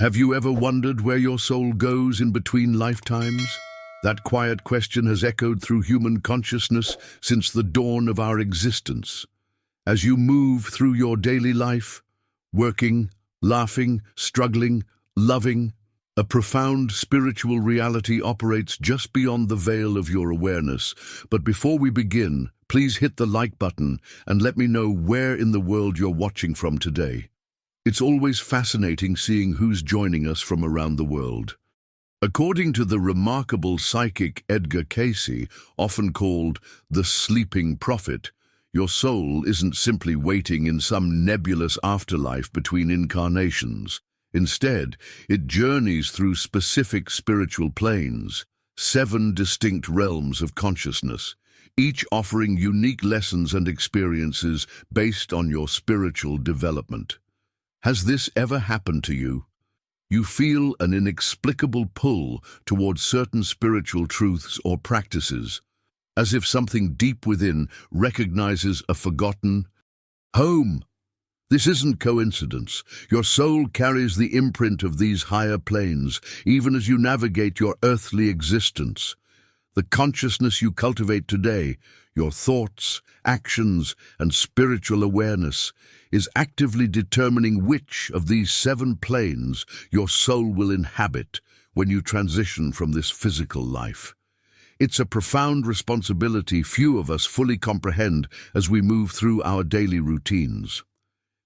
Have you ever wondered where your soul goes in between lifetimes? That quiet question has echoed through human consciousness since the dawn of our existence. As you move through your daily life, working, laughing, struggling, loving, a profound spiritual reality operates just beyond the veil of your awareness. But before we begin, please hit the like button and let me know where in the world you're watching from today. It's always fascinating seeing who's joining us from around the world. According to the remarkable psychic Edgar Cayce, often called the sleeping prophet, your soul isn't simply waiting in some nebulous afterlife between incarnations. Instead, it journeys through specific spiritual planes, 7 distinct realms of consciousness, each offering unique lessons and experiences based on your spiritual development. Has this ever happened to you? You feel an inexplicable pull towards certain spiritual truths or practices, as if something deep within recognizes a forgotten home. This isn't coincidence. Your soul carries the imprint of these higher planes, even as you navigate your earthly existence. The consciousness you cultivate today, your thoughts, actions, and spiritual awareness, is actively determining which of these 7 planes your soul will inhabit when you transition from this physical life. It's a profound responsibility few of us fully comprehend as we move through our daily routines.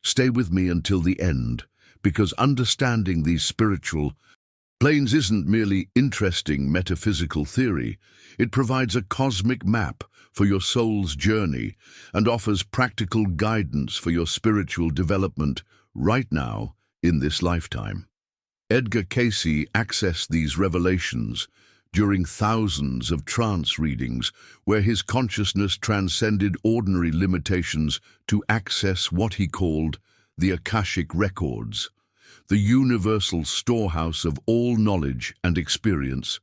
Stay with me until the end, because understanding these spiritual planes isn't merely interesting metaphysical theory. It provides a cosmic map for your soul's journey and offers practical guidance for your spiritual development right now in this lifetime. Edgar Cayce accessed these revelations during thousands of trance readings where his consciousness transcended ordinary limitations to access what he called the Akashic Records, the universal storehouse of all knowledge and experience.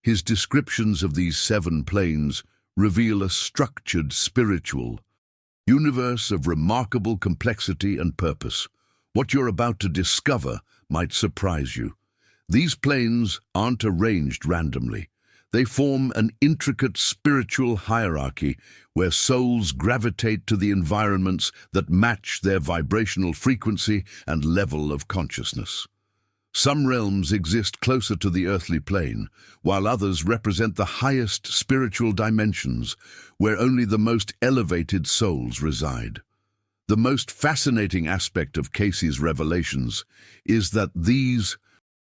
His descriptions of these 7 planes reveal a structured spiritual universe of remarkable complexity and purpose. What you're about to discover might surprise you. These planes aren't arranged randomly. They form an intricate spiritual hierarchy where souls gravitate to the environments that match their vibrational frequency and level of consciousness. Some realms exist closer to the earthly plane, while others represent the highest spiritual dimensions, where only the most elevated souls reside. The most fascinating aspect of Cayce's revelations is that these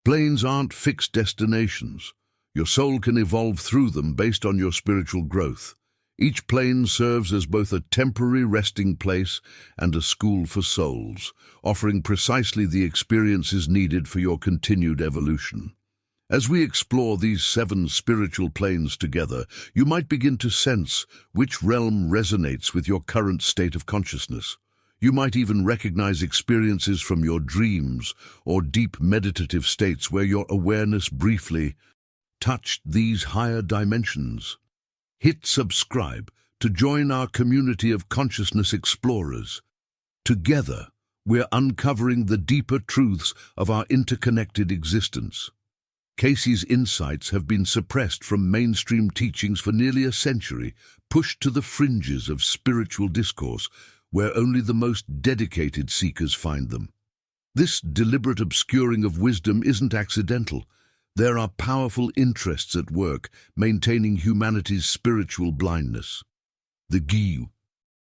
planes aren't fixed destinations. Your soul can evolve through them based on your spiritual growth. Each plane serves as both a temporary resting place and a school for souls, offering precisely the experiences needed for your continued evolution. As we explore these 7 spiritual planes together, you might begin to sense which realm resonates with your current state of consciousness. You might even recognize experiences from your dreams or deep meditative states where your awareness briefly touched these higher dimensions. Hit subscribe to join our community of consciousness explorers. Together, we're uncovering the deeper truths of our interconnected existence. Cayce's insights have been suppressed from mainstream teachings for nearly a century, pushed to the fringes of spiritual discourse, where only the most dedicated seekers find them. This deliberate obscuring of wisdom isn't accidental. There are powerful interests at work, maintaining humanity's spiritual blindness. The Gyu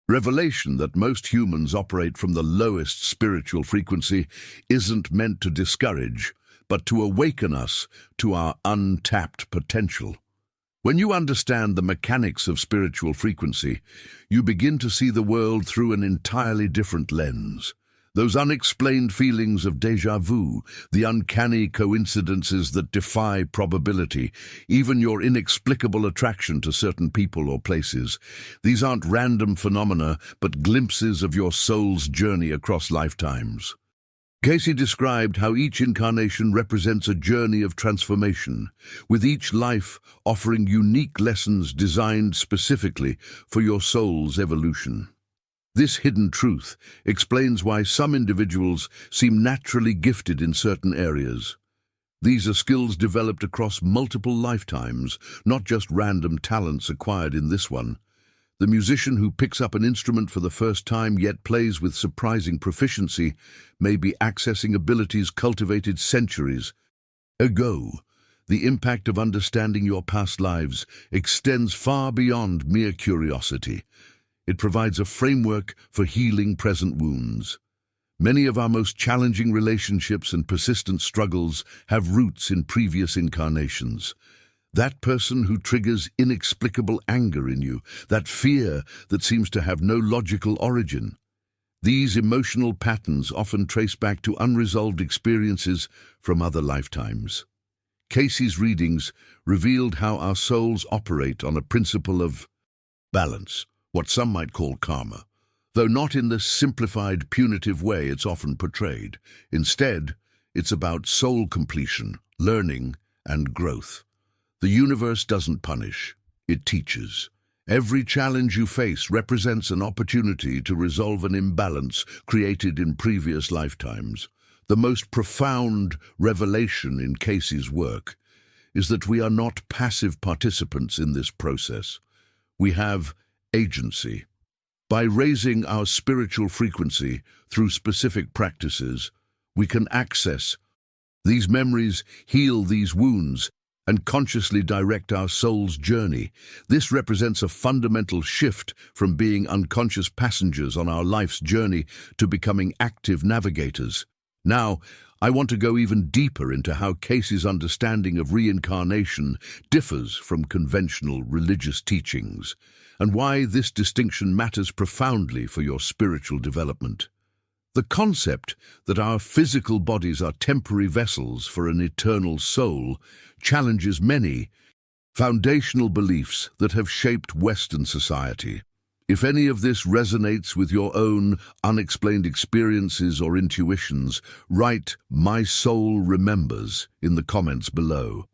revelation that most humans operate from the lowest spiritual frequency isn't meant to discourage, but to awaken us to our untapped potential. When you understand the mechanics of spiritual frequency, you begin to see the world through an entirely different lens. Those unexplained feelings of déjà vu, the uncanny coincidences that defy probability, even your inexplicable attraction to certain people or places. These aren't random phenomena, but glimpses of your soul's journey across lifetimes. Cayce described how each incarnation represents a journey of transformation, with each life offering unique lessons designed specifically for your soul's evolution. This hidden truth explains why some individuals seem naturally gifted in certain areas. These are skills developed across multiple lifetimes, not just random talents acquired in this one. The musician who picks up an instrument for the first time yet plays with surprising proficiency may be accessing abilities cultivated centuries ago. The impact of understanding your past lives extends far beyond mere curiosity. It provides a framework for healing present wounds. Many of our most challenging relationships and persistent struggles have roots in previous incarnations. That person who triggers inexplicable anger in you, that fear that seems to have no logical origin. These emotional patterns often trace back to unresolved experiences from other lifetimes. Cayce's readings revealed how our souls operate on a principle of balance, what some might call karma, though not in the simplified, punitive way it's often portrayed. Instead, it's about soul completion, learning, and growth. The universe doesn't punish, it teaches. Every challenge you face represents an opportunity to resolve an imbalance created in previous lifetimes. The most profound revelation in Cayce's work is that we are not passive participants in this process. We have agency. By raising our spiritual frequency through specific practices, we can access these memories, heal these wounds, and consciously direct our soul's journey. This represents a fundamental shift from being unconscious passengers on our life's journey to becoming active navigators. Now, I want to go even deeper into how Cayce's understanding of reincarnation differs from conventional religious teachings, and why this distinction matters profoundly for your spiritual development. The concept that our physical bodies are temporary vessels for an eternal soul challenges many foundational beliefs that have shaped Western society. If any of this resonates with your own unexplained experiences or intuitions, write "My soul remembers" in the comments below.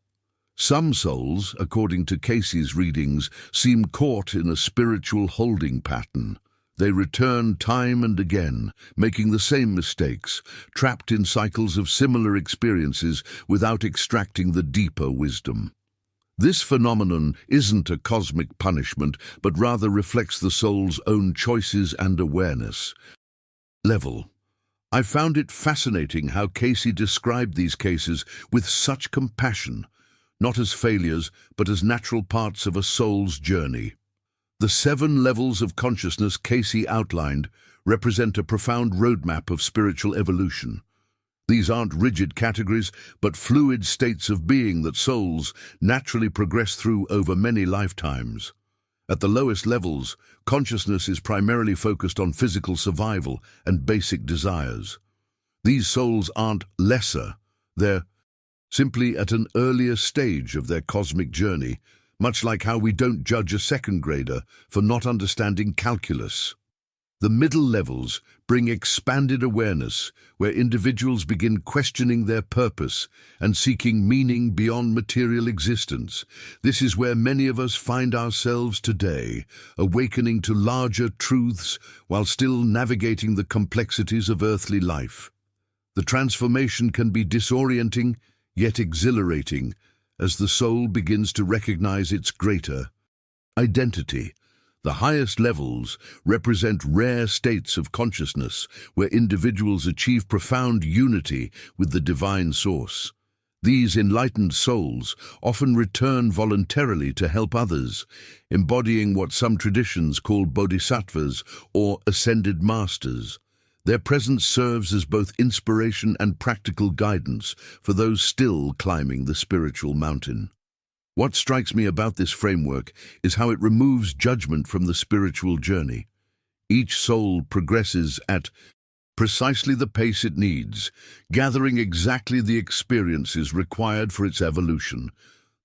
Some souls, according to Cayce's readings, seem caught in a spiritual holding pattern. They return time and again, making the same mistakes, trapped in cycles of similar experiences without extracting the deeper wisdom. This phenomenon isn't a cosmic punishment, but rather reflects the soul's own choices and awareness level. I found it fascinating how Cayce described these cases with such compassion, not as failures, but as natural parts of a soul's journey. The 7 levels of consciousness Cayce outlined represent a profound roadmap of spiritual evolution. These aren't rigid categories, but fluid states of being that souls naturally progress through over many lifetimes. At the lowest levels, consciousness is primarily focused on physical survival and basic desires. These souls aren't lesser, they're simply at an earlier stage of their cosmic journey, much like how we don't judge a second grader for not understanding calculus. The middle levels bring expanded awareness, where individuals begin questioning their purpose and seeking meaning beyond material existence. This is where many of us find ourselves today, awakening to larger truths while still navigating the complexities of earthly life. The transformation can be disorienting, yet exhilarating, as the soul begins to recognize its greater identity. The highest levels represent rare states of consciousness where individuals achieve profound unity with the divine source. These enlightened souls often return voluntarily to help others, embodying what some traditions call bodhisattvas or ascended masters. Their presence serves as both inspiration and practical guidance for those still climbing the spiritual mountain. What strikes me about this framework is how it removes judgment from the spiritual journey. Each soul progresses at precisely the pace it needs, gathering exactly the experiences required for its evolution.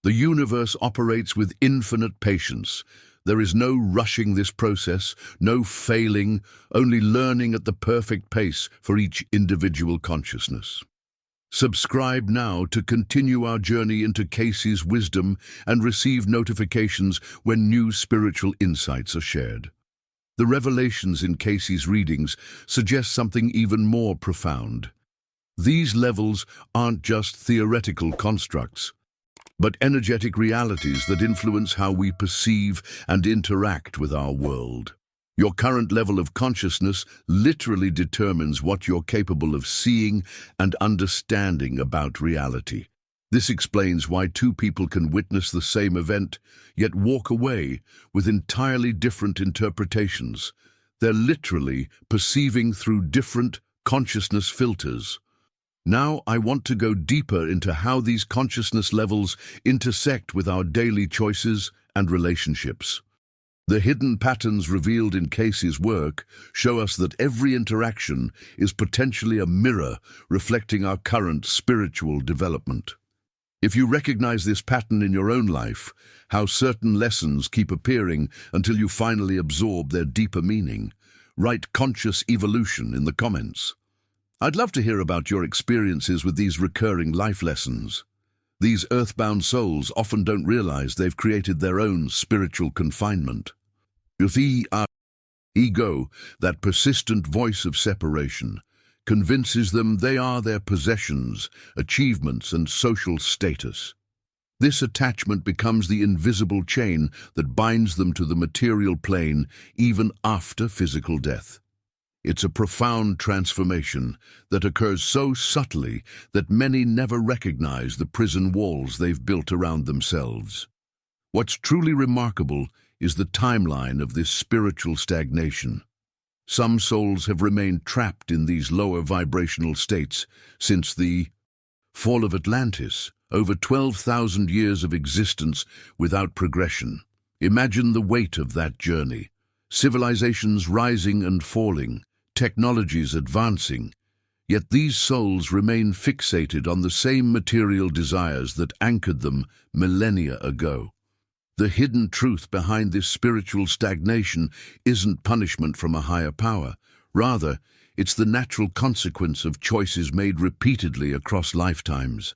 The universe operates with infinite patience. There is no rushing this process, no failing, only learning at the perfect pace for each individual consciousness. Subscribe now to continue our journey into Cayce's wisdom and receive notifications when new spiritual insights are shared. The revelations in Cayce's readings suggest something even more profound. These levels aren't just theoretical constructs, but energetic realities that influence how we perceive and interact with our world. Your current level of consciousness literally determines what you're capable of seeing and understanding about reality. This explains why two people can witness the same event, yet walk away with entirely different interpretations. They're literally perceiving through different consciousness filters. Now I want to go deeper into how these consciousness levels intersect with our daily choices and relationships. The hidden patterns revealed in Cayce's work show us that every interaction is potentially a mirror reflecting our current spiritual development. If you recognize this pattern in your own life, how certain lessons keep appearing until you finally absorb their deeper meaning, write conscious evolution in the comments. I'd love to hear about your experiences with these recurring life lessons. These earthbound souls often don't realize they've created their own spiritual confinement. The ego, that persistent voice of separation, convinces them they are their possessions, achievements, and social status. This attachment becomes the invisible chain that binds them to the material plane even after physical death. It's a profound transformation that occurs so subtly that many never recognize the prison walls they've built around themselves. What's truly remarkable is the timeline of this spiritual stagnation. Some souls have remained trapped in these lower vibrational states since the fall of Atlantis, over 12,000 years of existence without progression. Imagine the weight of that journey. Civilizations rising and falling, technologies advancing, yet these souls remain fixated on the same material desires that anchored them millennia ago. The hidden truth behind this spiritual stagnation isn't punishment from a higher power. Rather, it's the natural consequence of choices made repeatedly across lifetimes.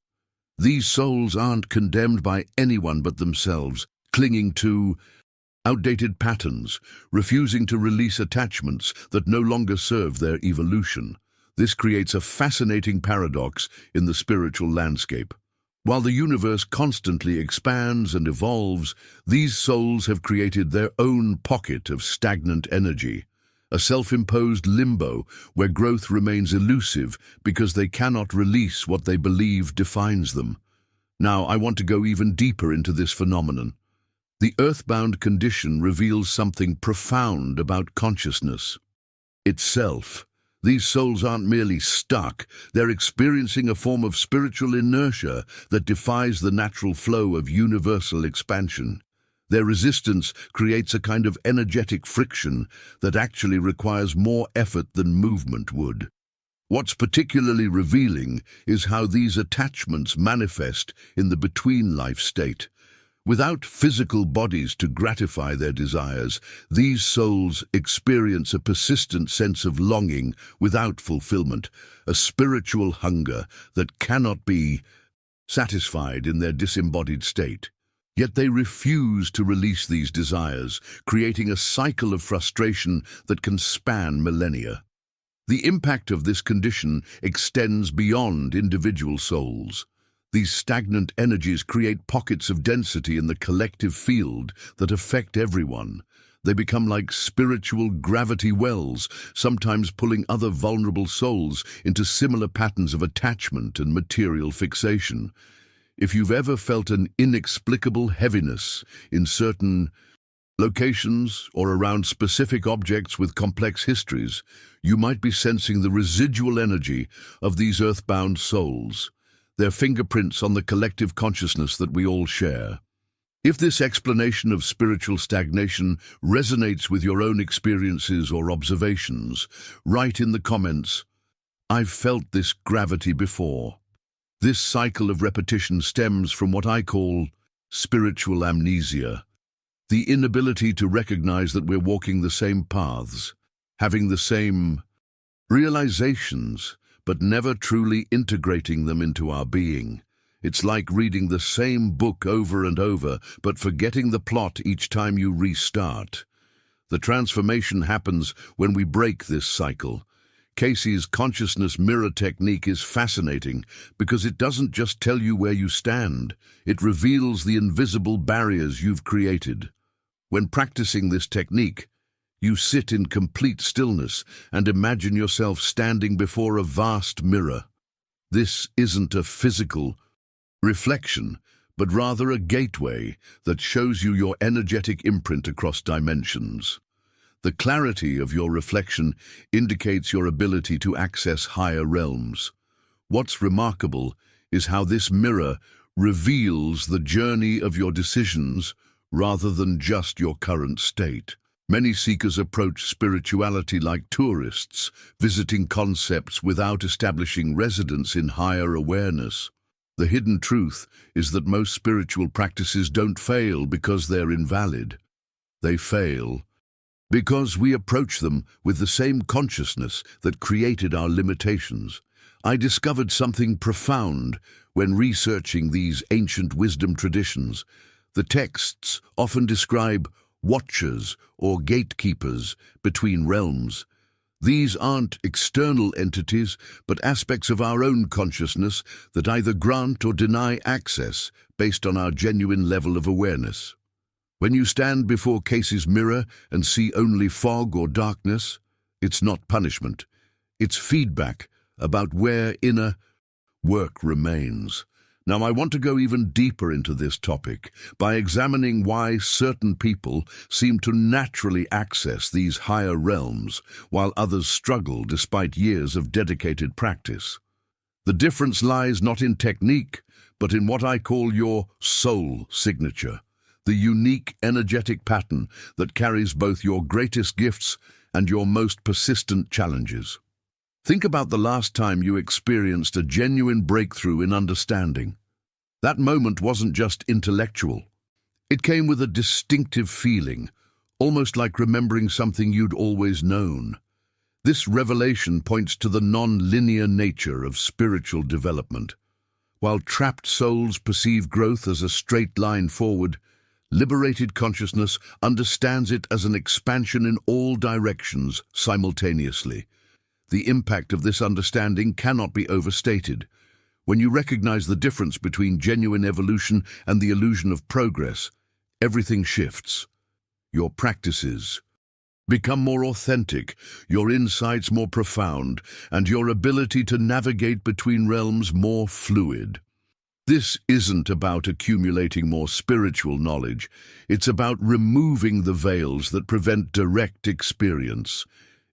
These souls aren't condemned by anyone but themselves, clinging to outdated patterns, refusing to release attachments that no longer serve their evolution. This creates a fascinating paradox in the spiritual landscape. While the universe constantly expands and evolves, these souls have created their own pocket of stagnant energy, a self-imposed limbo where growth remains elusive because they cannot release what they believe defines them. Now, I want to go even deeper into this phenomenon. The earthbound condition reveals something profound about consciousness itself. These souls aren't merely stuck, they're experiencing a form of spiritual inertia that defies the natural flow of universal expansion. Their resistance creates a kind of energetic friction that actually requires more effort than movement would. What's particularly revealing is how these attachments manifest in the between-life state. Without physical bodies to gratify their desires, these souls experience a persistent sense of longing without fulfillment, a spiritual hunger that cannot be satisfied in their disembodied state. Yet they refuse to release these desires, creating a cycle of frustration that can span millennia. The impact of this condition extends beyond individual souls. These stagnant energies create pockets of density in the collective field that affect everyone. They become like spiritual gravity wells, sometimes pulling other vulnerable souls into similar patterns of attachment and material fixation. If you've ever felt an inexplicable heaviness in certain locations or around specific objects with complex histories, you might be sensing the residual energy of these earthbound souls, their fingerprints on the collective consciousness that we all share. If this explanation of spiritual stagnation resonates with your own experiences or observations, write in the comments, "I've felt this gravity before." This cycle of repetition stems from what I call spiritual amnesia, the inability to recognize that we're walking the same paths, having the same realizations, but never truly integrating them into our being. It's like reading the same book over and over, but forgetting the plot each time you restart. The transformation happens when we break this cycle. Cayce's consciousness mirror technique is fascinating because it doesn't just tell you where you stand, it reveals the invisible barriers you've created. When practicing this technique, you sit in complete stillness and imagine yourself standing before a vast mirror. This isn't a physical reflection, but rather a gateway that shows you your energetic imprint across dimensions. The clarity of your reflection indicates your ability to access higher realms. What's remarkable is how this mirror reveals the journey of your decisions rather than just your current state. Many seekers approach spirituality like tourists, visiting concepts without establishing residence in higher awareness. The hidden truth is that most spiritual practices don't fail because they're invalid. They fail because we approach them with the same consciousness that created our limitations. I discovered something profound when researching these ancient wisdom traditions. The texts often describe watchers or gatekeepers between realms. These aren't external entities, but aspects of our own consciousness that either grant or deny access based on our genuine level of awareness. When you stand before Cayce's mirror and see only fog or darkness, it's not punishment. It's feedback about where inner work remains. Now, I want to go even deeper into this topic by examining why certain people seem to naturally access these higher realms while others struggle despite years of dedicated practice. The difference lies not in technique, but in what I call your soul signature, the unique energetic pattern that carries both your greatest gifts and your most persistent challenges. Think about the last time you experienced a genuine breakthrough in understanding. That moment wasn't just intellectual. It came with a distinctive feeling, almost like remembering something you'd always known. This revelation points to the non-linear nature of spiritual development. While trapped souls perceive growth as a straight line forward, liberated consciousness understands it as an expansion in all directions simultaneously. The impact of this understanding cannot be overstated. When you recognize the difference between genuine evolution and the illusion of progress, everything shifts. Your practices become more authentic, your insights more profound, and your ability to navigate between realms more fluid. This isn't about accumulating more spiritual knowledge. It's about removing the veils that prevent direct experience.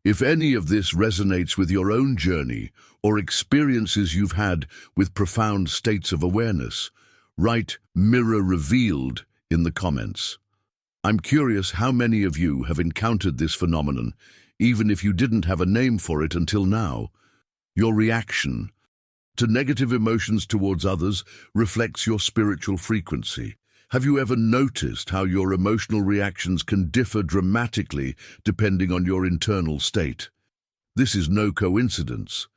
If any of this resonates with your own journey or experiences you've had with profound states of awareness, write "Mirror Revealed" in the comments. I'm curious how many of you have encountered this phenomenon, even if you didn't have a name for it until now. Your reaction to negative emotions towards others reflects your spiritual frequency. Have you ever noticed how your emotional reactions can differ dramatically depending on your internal state? This is no coincidence.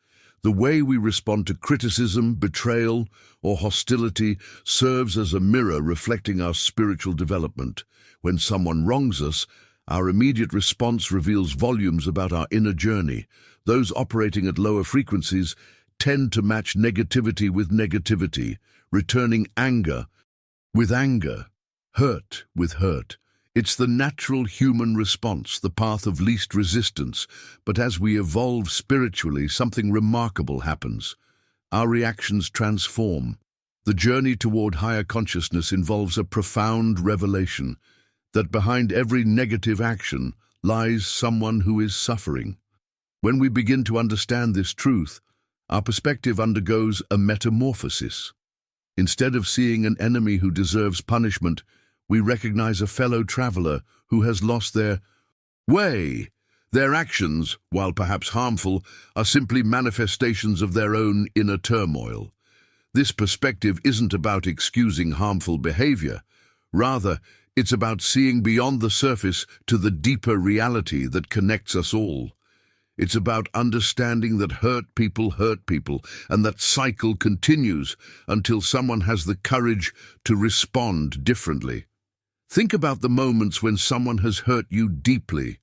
The way we respond to criticism, betrayal, or hostility serves as a mirror reflecting our spiritual development. When someone wrongs us, our immediate response reveals volumes about our inner journey. Those operating at lower frequencies tend to match negativity with negativity, returning anger with anger, hurt with hurt. It's the natural human response, the path of least resistance. But as we evolve spiritually, something remarkable happens. Our reactions transform. The journey toward higher consciousness involves a profound revelation that behind every negative action lies someone who is suffering. When we begin to understand this truth, our perspective undergoes a metamorphosis. Instead of seeing an enemy who deserves punishment, we recognize a fellow traveler who has lost their way. Their actions, while perhaps harmful, are simply manifestations of their own inner turmoil. This perspective isn't about excusing harmful behavior. Rather, it's about seeing beyond the surface to the deeper reality that connects us all. It's about understanding that hurt people, and that cycle continues until someone has the courage to respond differently. Think about the moments when someone has hurt you deeply.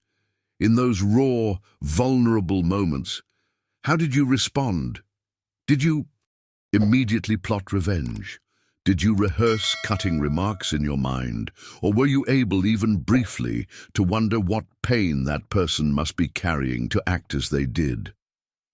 In those raw, vulnerable moments, how did you respond? Did you immediately plot revenge? Did you rehearse cutting remarks in your mind? Or were you able, even briefly, to wonder what pain that person must be carrying to act as they did?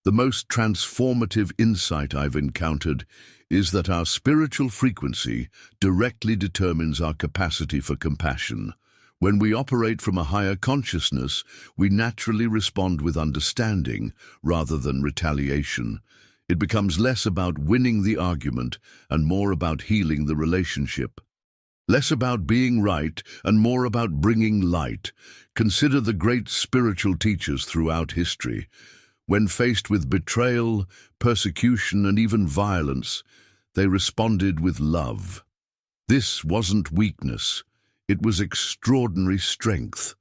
The most transformative insight I've encountered is that our spiritual frequency directly determines our capacity for compassion. When we operate from a higher consciousness, we naturally respond with understanding rather than retaliation. It becomes less about winning the argument and more about healing the relationship. Less about being right and more about bringing light. Consider the great spiritual teachers throughout history. When faced with betrayal, persecution, and even violence, they responded with love. This wasn't weakness. It was extraordinary strength.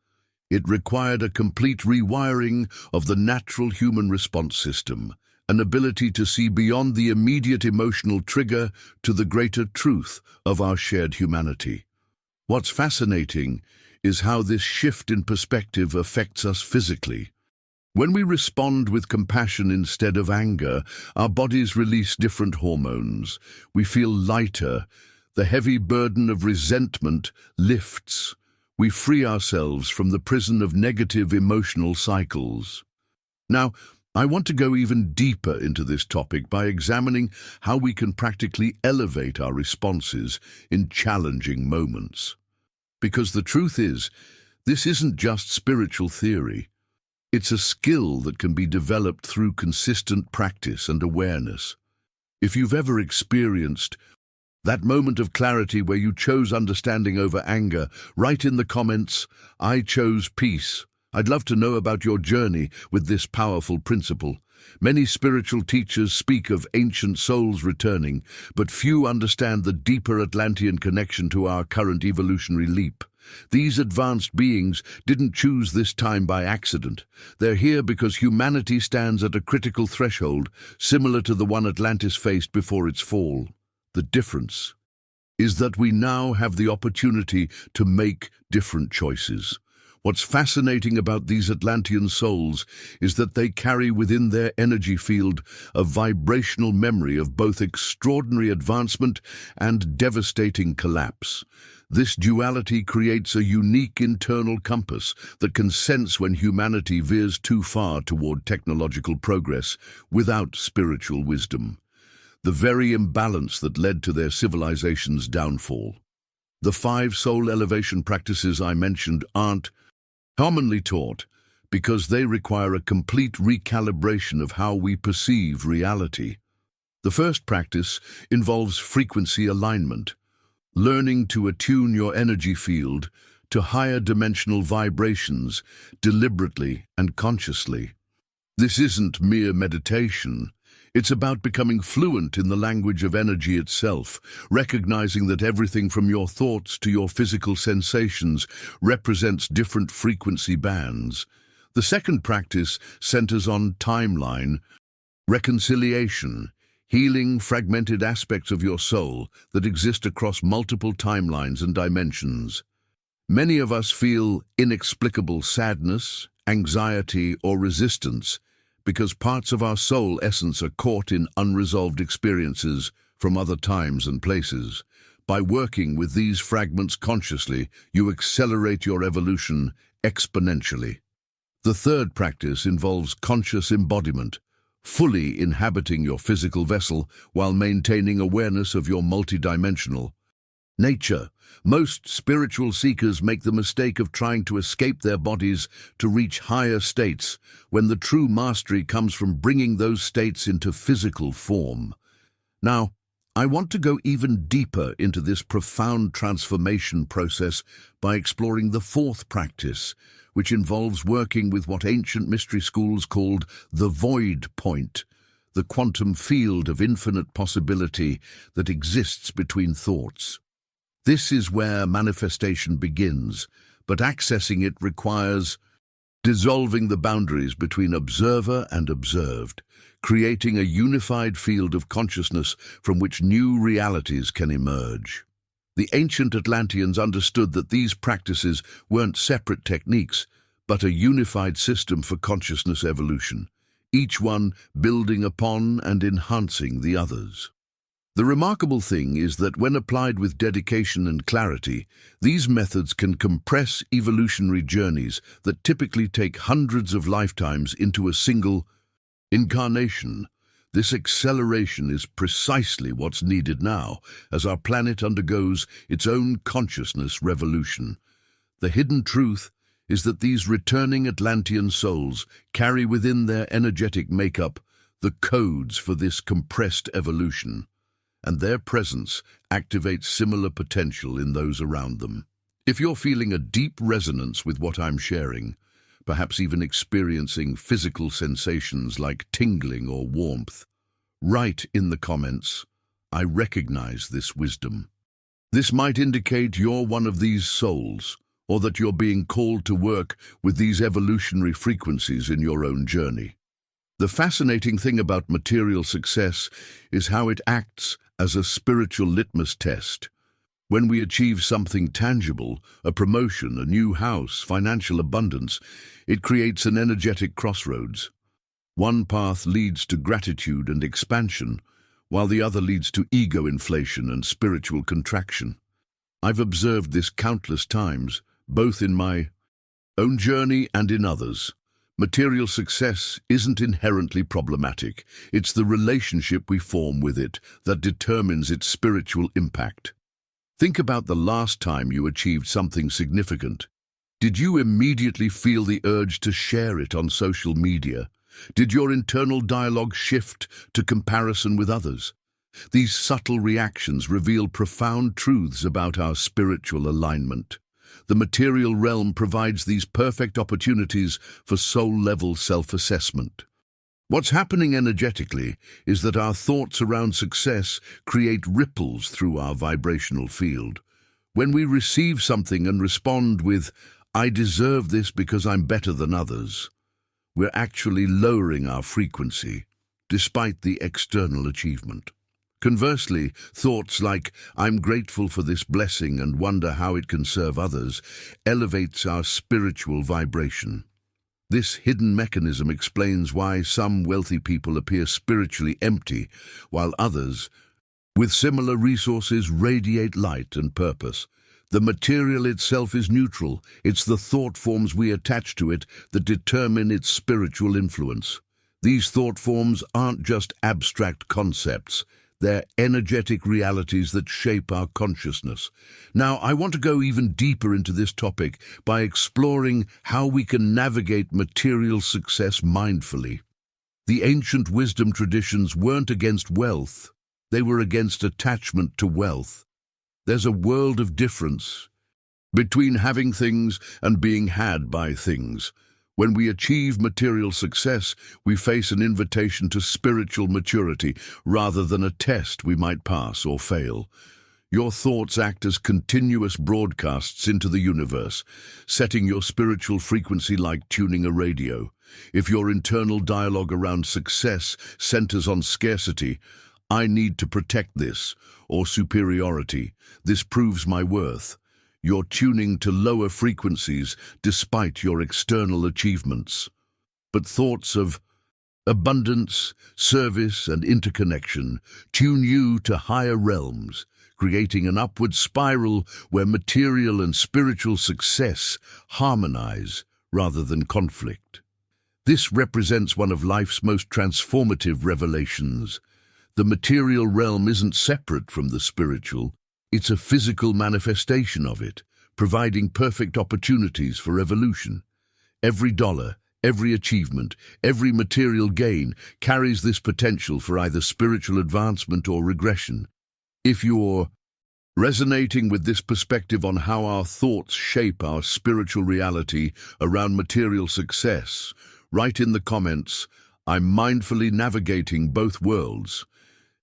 It required a complete rewiring of the natural human response system, an ability to see beyond the immediate emotional trigger to the greater truth of our shared humanity. What's fascinating is how this shift in perspective affects us physically. When we respond with compassion instead of anger, our bodies release different hormones. We feel lighter. The heavy burden of resentment lifts. We free ourselves from the prison of negative emotional cycles. Now, I want to go even deeper into this topic by examining how we can practically elevate our responses in challenging moments. Because the truth is, this isn't just spiritual theory. It's a skill that can be developed through consistent practice and awareness. If you've ever experienced that moment of clarity where you chose understanding over anger, write in the comments, "I chose peace." I'd love to know about your journey with this powerful principle. Many spiritual teachers speak of ancient souls returning, but few understand the deeper Atlantean connection to our current evolutionary leap. These advanced beings didn't choose this time by accident. They're here because humanity stands at a critical threshold, similar to the one Atlantis faced before its fall. The difference is that we now have the opportunity to make different choices. What's fascinating about these Atlantean souls is that they carry within their energy field a vibrational memory of both extraordinary advancement and devastating collapse. This duality creates a unique internal compass that can sense when humanity veers too far toward technological progress without spiritual wisdom. The very imbalance that led to their civilization's downfall. The 5 soul elevation practices I mentioned aren't commonly taught because they require a complete recalibration of how we perceive reality. The first practice involves frequency alignment, learning to attune your energy field to higher dimensional vibrations deliberately and consciously. This isn't mere meditation. It's about becoming fluent in the language of energy itself, recognizing that everything from your thoughts to your physical sensations represents different frequency bands. The second practice centers on timeline, reconciliation, healing fragmented aspects of your soul that exist across multiple timelines and dimensions. Many of us feel inexplicable sadness, anxiety, or resistance because parts of our soul essence are caught in unresolved experiences from other times and places. By working with these fragments consciously, you accelerate your evolution exponentially. The third practice involves conscious embodiment, fully inhabiting your physical vessel while maintaining awareness of your multidimensional nature. Most spiritual seekers make the mistake of trying to escape their bodies to reach higher states, when the true mastery comes from bringing those states into physical form. Now, I want to go even deeper into this profound transformation process by exploring the fourth practice, which involves working with what ancient mystery schools called the void point, the quantum field of infinite possibility that exists between thoughts. This is where manifestation begins, but accessing it requires dissolving the boundaries between observer and observed, creating a unified field of consciousness from which new realities can emerge. The ancient Atlanteans understood that these practices weren't separate techniques, but a unified system for consciousness evolution, each one building upon and enhancing the others. The remarkable thing is that when applied with dedication and clarity, these methods can compress evolutionary journeys that typically take hundreds of lifetimes into a single incarnation. This acceleration is precisely what's needed now, as our planet undergoes its own consciousness revolution. The hidden truth is that these returning Atlantean souls carry within their energetic makeup the codes for this compressed evolution, and their presence activates similar potential in those around them. If you're feeling a deep resonance with what I'm sharing, perhaps even experiencing physical sensations like tingling or warmth, write in the comments, "I recognize this wisdom." This might indicate you're one of these souls, or that you're being called to work with these evolutionary frequencies in your own journey. The fascinating thing about material success is how it acts as a spiritual litmus test. When we achieve something tangible, a promotion, a new house, financial abundance, it creates an energetic crossroads. One path leads to gratitude and expansion, while the other leads to ego inflation and spiritual contraction. I've observed this countless times, both in my own journey and in others. Material success isn't inherently problematic. It's the relationship we form with it that determines its spiritual impact. Think about the last time you achieved something significant. Did you immediately feel the urge to share it on social media? Did your internal dialogue shift to comparison with others? These subtle reactions reveal profound truths about our spiritual alignment. The material realm provides these perfect opportunities for soul-level self-assessment. What's happening energetically is that our thoughts around success create ripples through our vibrational field. When we receive something and respond with, "I deserve this because I'm better than others," we're actually lowering our frequency, despite the external achievement. Conversely, thoughts like, "I'm grateful for this blessing and wonder how it can serve others," elevates our spiritual vibration. This hidden mechanism explains why some wealthy people appear spiritually empty, while others, with similar resources, radiate light and purpose. The material itself is neutral. It's the thought forms we attach to it that determine its spiritual influence. These thought forms aren't just abstract concepts. They're energetic realities that shape our consciousness. Now, I want to go even deeper into this topic by exploring how we can navigate material success mindfully. The ancient wisdom traditions weren't against wealth. They were against attachment to wealth. There's a world of difference between having things and being had by things. When we achieve material success, we face an invitation to spiritual maturity rather than a test we might pass or fail. Your thoughts act as continuous broadcasts into the universe, setting your spiritual frequency like tuning a radio. If your internal dialogue around success centers on scarcity, "I need to protect this," or superiority, "This proves my worth," you're tuning to lower frequencies despite your external achievements. But thoughts of abundance, service, and interconnection tune you to higher realms, creating an upward spiral where material and spiritual success harmonize rather than conflict. This represents one of life's most transformative revelations. The material realm isn't separate from the spiritual. It's a physical manifestation of it, providing perfect opportunities for evolution. Every dollar, every achievement, every material gain carries this potential for either spiritual advancement or regression. If you're resonating with this perspective on how our thoughts shape our spiritual reality around material success, write in the comments, "I'm mindfully navigating both worlds."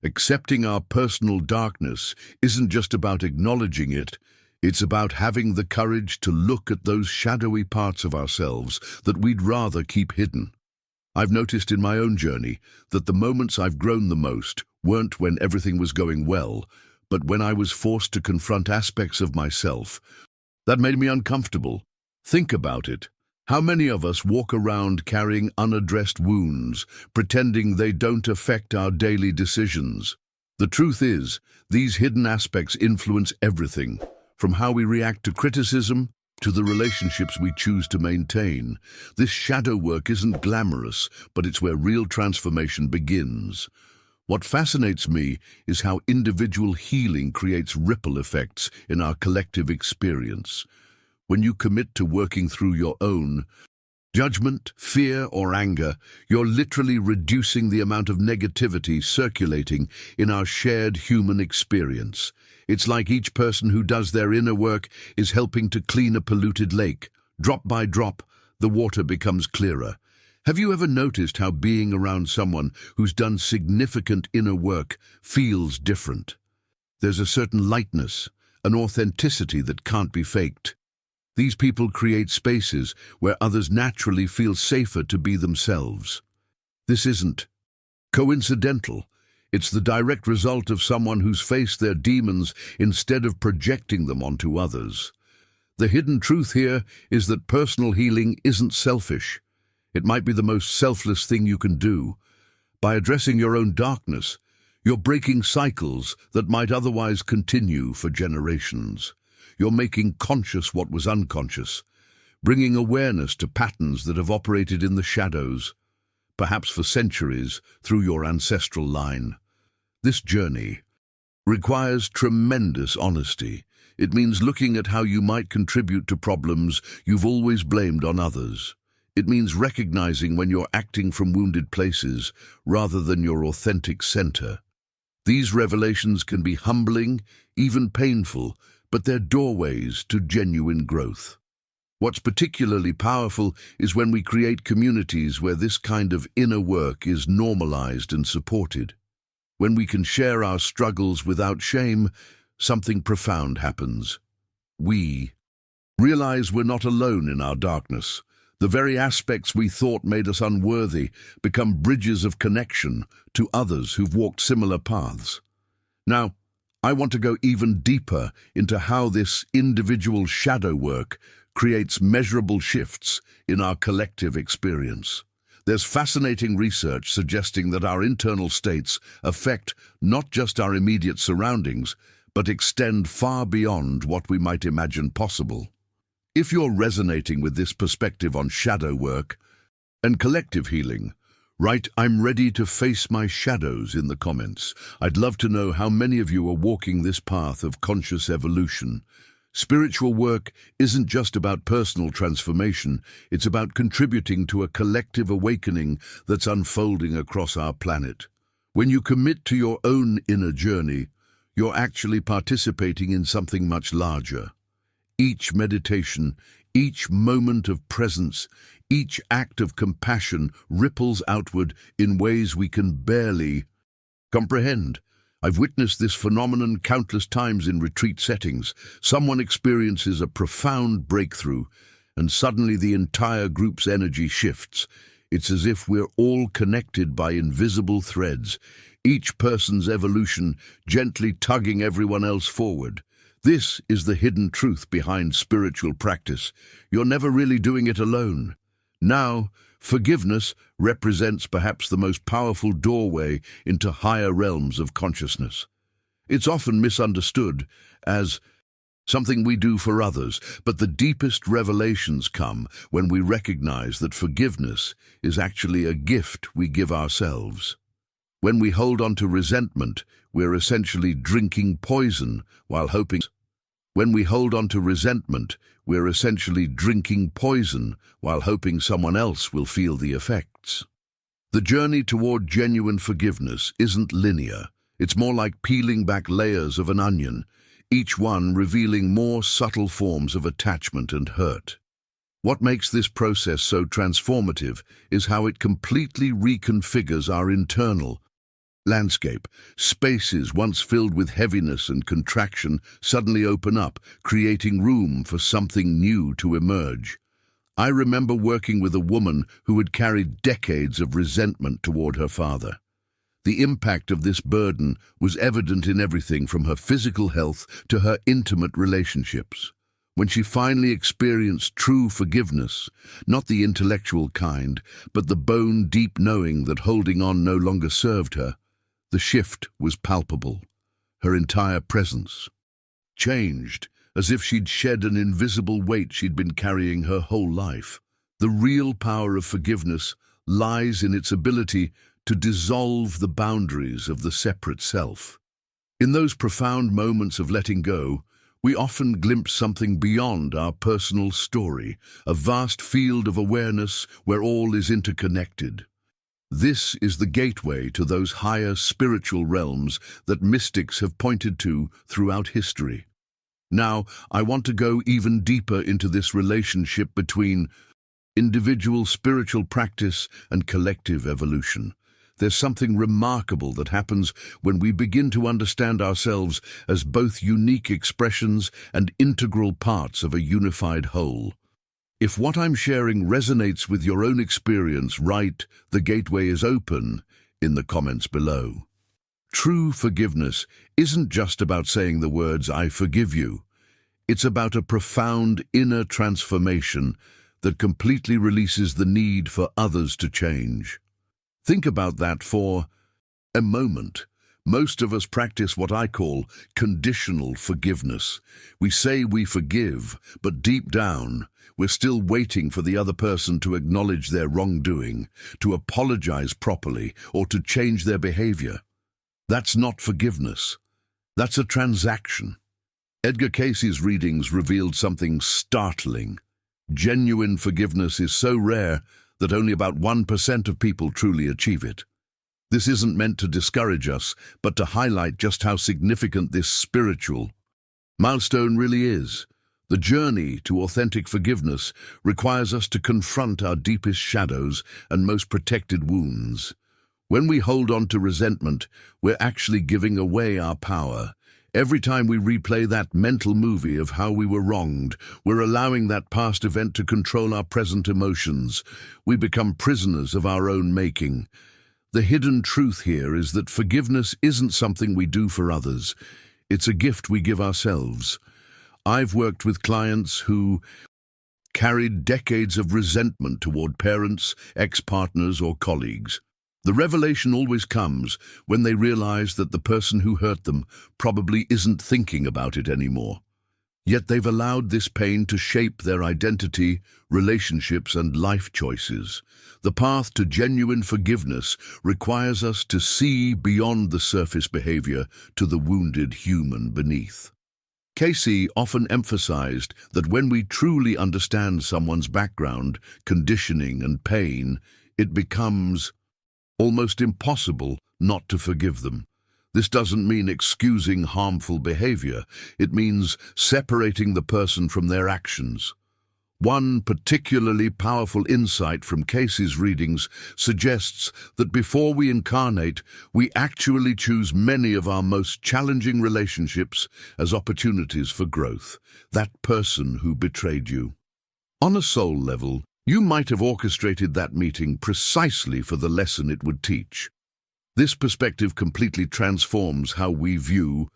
Accepting our personal darkness isn't just about acknowledging it, it's about having the courage to look at those shadowy parts of ourselves that we'd rather keep hidden. I've noticed in my own journey that the moments I've grown the most weren't when everything was going well, But when I was forced to confront aspects of myself, that made me uncomfortable. Think about it. How many of us walk around carrying unaddressed wounds, pretending they don't affect our daily decisions? The truth is, these hidden aspects influence everything, from how we react to criticism to the relationships we choose to maintain. This shadow work isn't glamorous, but it's where real transformation begins. What fascinates me is how individual healing creates ripple effects in our collective experience. When you commit to working through your own judgment, fear, or anger, you're literally reducing the amount of negativity circulating in our shared human experience. It's like each person who does their inner work is helping to clean a polluted lake. Drop by drop, the water becomes clearer. Have you ever noticed how being around someone who's done significant inner work feels different? There's a certain lightness, an authenticity that can't be faked. These people create spaces where others naturally feel safer to be themselves. This isn't coincidental. It's the direct result of someone who's faced their demons instead of projecting them onto others. The hidden truth here is that personal healing isn't selfish. It might be the most selfless thing you can do. By addressing your own darkness, you're breaking cycles that might otherwise continue for generations. You're making conscious what was unconscious, bringing awareness to patterns that have operated in the shadows, perhaps for centuries, through your ancestral line. This journey requires tremendous honesty. It means looking at how you might contribute to problems you've always blamed on others. It means recognizing when you're acting from wounded places rather than your authentic center. These revelations can be humbling, even painful, but they're doorways to genuine growth. What's particularly powerful is when we create communities where this kind of inner work is normalized and supported. When we can share our struggles without shame, something profound happens. We realize we're not alone in our darkness. The very aspects we thought made us unworthy become bridges of connection to others who've walked similar paths. Now, I want to go even deeper into how this individual shadow work creates measurable shifts in our collective experience. There's fascinating research suggesting that our internal states affect not just our immediate surroundings, but extend far beyond what we might imagine possible. If you're resonating with this perspective on shadow work and collective healing, write "I'm ready to face my shadows" in the comments. I'd love to know how many of you are walking this path of conscious evolution. Spiritual work isn't just about personal transformation, it's about contributing to a collective awakening that's unfolding across our planet. When you commit to your own inner journey, you're actually participating in something much larger. Each meditation, each moment of presence, each act of compassion ripples outward in ways we can barely comprehend. I've witnessed this phenomenon countless times in retreat settings. Someone experiences a profound breakthrough, and suddenly the entire group's energy shifts. It's as if we're all connected by invisible threads, each person's evolution gently tugging everyone else forward. This is the hidden truth behind spiritual practice. You're never really doing it alone. Now, forgiveness represents perhaps the most powerful doorway into higher realms of consciousness. It's often misunderstood as something we do for others, but the deepest revelations come when we recognize that forgiveness is actually a gift we give ourselves. When we hold on to resentment, we're essentially drinking poison while hoping someone else will feel the effects. The journey toward genuine forgiveness isn't linear. It's more like peeling back layers of an onion, each one revealing more subtle forms of attachment and hurt. What makes this process so transformative is how it completely reconfigures our internal landscape. Spaces once filled with heaviness and contraction suddenly open up, creating room for something new to emerge. I remember working with a woman who had carried decades of resentment toward her father. The impact of this burden was evident in everything from her physical health to her intimate relationships. When she finally experienced true forgiveness, not the intellectual kind, but the bone-deep knowing that holding on no longer served her, the shift was palpable. Her entire presence changed, as if she'd shed an invisible weight she'd been carrying her whole life. The real power of forgiveness lies in its ability to dissolve the boundaries of the separate self. In those profound moments of letting go, we often glimpse something beyond our personal story, a vast field of awareness where all is interconnected. This is the gateway to those higher spiritual realms that mystics have pointed to throughout history. Now, I want to go even deeper into this relationship between individual spiritual practice and collective evolution. There's something remarkable that happens when we begin to understand ourselves as both unique expressions and integral parts of a unified whole. If what I'm sharing resonates with your own experience, write "The gateway is open" in the comments below. True forgiveness isn't just about saying the words "I forgive you." It's about a profound inner transformation that completely releases the need for others to change. Think about that for a moment. Most of us practice what I call conditional forgiveness. We say we forgive, but deep down, we're still waiting for the other person to acknowledge their wrongdoing, to apologize properly, or to change their behavior. That's not forgiveness. That's a transaction. Edgar Cayce's readings revealed something startling. Genuine forgiveness is so rare that only about 1% of people truly achieve it. This isn't meant to discourage us, but to highlight just how significant this spiritual milestone really is. The journey to authentic forgiveness requires us to confront our deepest shadows and most protected wounds. When we hold on to resentment, we're actually giving away our power. Every time we replay that mental movie of how we were wronged, we're allowing that past event to control our present emotions. We become prisoners of our own making. The hidden truth here is that forgiveness isn't something we do for others. It's a gift we give ourselves. I've worked with clients who carried decades of resentment toward parents, ex-partners, or colleagues. The revelation always comes when they realize that the person who hurt them probably isn't thinking about it anymore. Yet they've allowed this pain to shape their identity, relationships, and life choices. The path to genuine forgiveness requires us to see beyond the surface behavior to the wounded human beneath. Cayce often emphasized that when we truly understand someone's background, conditioning, and pain, it becomes almost impossible not to forgive them. This doesn't mean excusing harmful behavior. It means separating the person from their actions. One particularly powerful insight from Cayce's readings suggests that before we incarnate, we actually choose many of our most challenging relationships as opportunities for growth. That person who betrayed you. On a soul level, you might have orchestrated that meeting precisely for the lesson it would teach. This perspective completely transforms how we view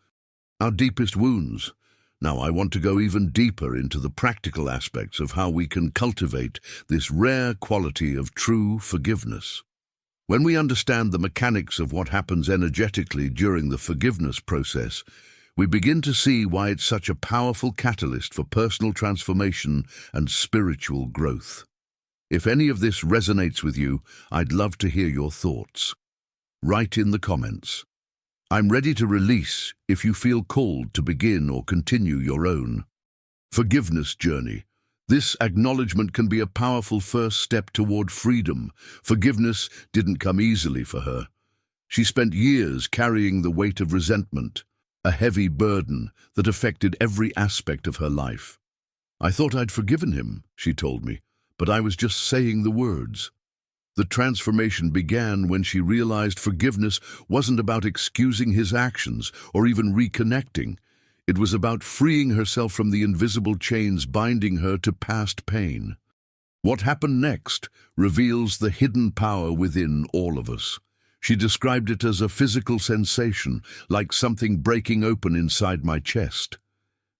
our deepest wounds. Now, I want to go even deeper into the practical aspects of how we can cultivate this rare quality of true forgiveness. When we understand the mechanics of what happens energetically during the forgiveness process, we begin to see why it's such a powerful catalyst for personal transformation and spiritual growth. If any of this resonates with you, I'd love to hear your thoughts. Write in the comments. I'm ready to release if you feel called to begin or continue your own forgiveness journey. This acknowledgement can be a powerful first step toward freedom. Forgiveness didn't come easily for her. She spent years carrying the weight of resentment, a heavy burden that affected every aspect of her life. "I thought I'd forgiven him," she told me, "but I was just saying the words." The transformation began when she realized forgiveness wasn't about excusing his actions or even reconnecting. It was about freeing herself from the invisible chains binding her to past pain. What happened next reveals the hidden power within all of us. She described it as a physical sensation, like something breaking open inside my chest.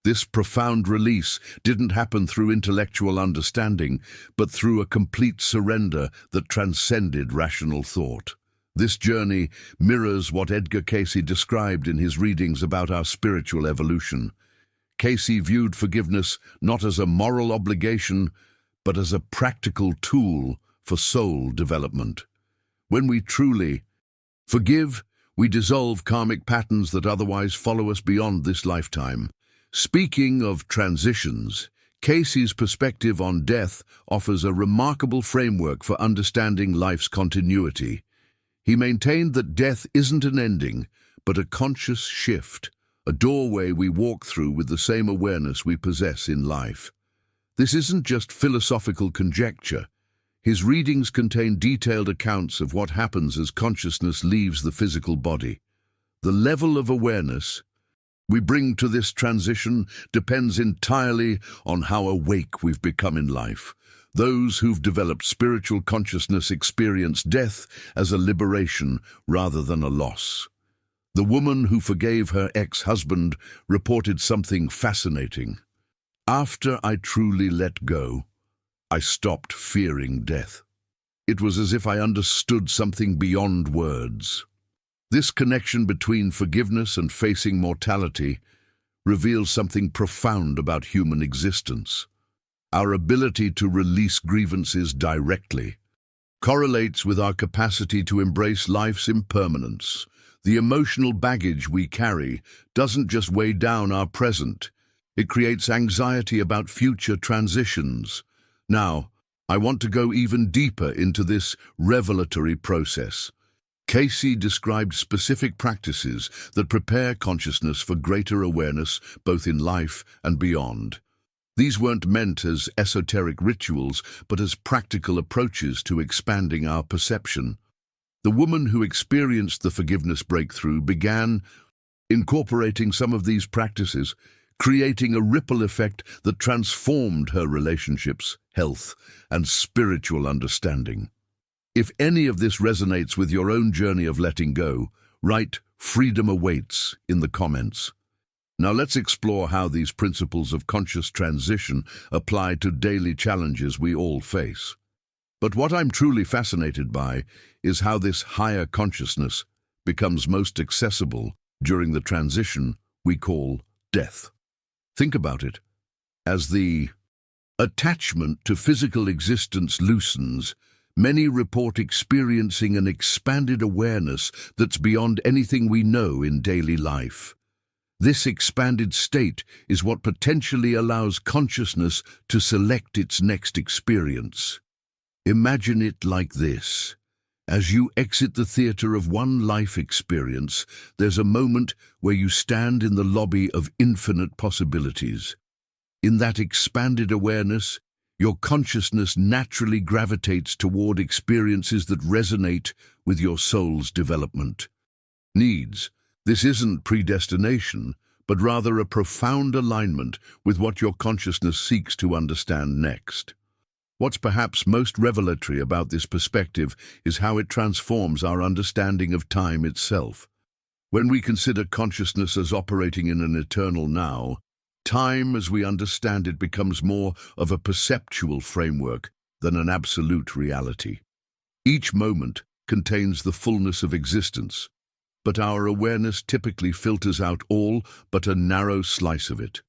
This profound release didn't happen through intellectual understanding, but through a complete surrender that transcended rational thought. This journey mirrors what Edgar Cayce described in his readings about our spiritual evolution. Cayce viewed forgiveness not as a moral obligation, but as a practical tool for soul development. When we truly forgive, we dissolve karmic patterns that otherwise follow us beyond this lifetime. Speaking of transitions, Cayce's perspective on death offers a remarkable framework for understanding life's continuity. He maintained that death isn't an ending, but a conscious shift, a doorway we walk through with the same awareness we possess in life. This isn't just philosophical conjecture. His readings contain detailed accounts of what happens as consciousness leaves the physical body. The level of awareness we bring to this transition depends entirely on how awake we've become in life. Those who've developed spiritual consciousness experience death as a liberation rather than a loss. The woman who forgave her ex-husband reported something fascinating. After I truly let go, I stopped fearing death. It was as if I understood something beyond words. This connection between forgiveness and facing mortality reveals something profound about human existence. Our ability to release grievances directly correlates with our capacity to embrace life's impermanence. The emotional baggage we carry doesn't just weigh down our present, it creates anxiety about future transitions. Now, I want to go even deeper into this revelatory process. Cayce described specific practices that prepare consciousness for greater awareness both in life and beyond. These weren't meant as esoteric rituals, but as practical approaches to expanding our perception. The woman who experienced the forgiveness breakthrough began incorporating some of these practices, creating a ripple effect that transformed her relationships, health, and spiritual understanding. If any of this resonates with your own journey of letting go, write "Freedom awaits" in the comments. Now let's explore how these principles of conscious transition apply to daily challenges we all face. But what I'm truly fascinated by is how this higher consciousness becomes most accessible during the transition we call death. Think about it. As the attachment to physical existence loosens, many report experiencing an expanded awareness that's beyond anything we know in daily life. This expanded state is what potentially allows consciousness to select its next experience. Imagine it like this. As you exit the theater of one life experience, there's a moment where you stand in the lobby of infinite possibilities. In that expanded awareness, your consciousness naturally gravitates toward experiences that resonate with your soul's development needs. This isn't predestination, but rather a profound alignment with what your consciousness seeks to understand next. What's perhaps most revelatory about this perspective is how it transforms our understanding of time itself. When we consider consciousness as operating in an eternal now, time as we understand it becomes more of a perceptual framework than an absolute reality. Each moment contains the fullness of existence, but our awareness typically filters out all but a narrow slice of it.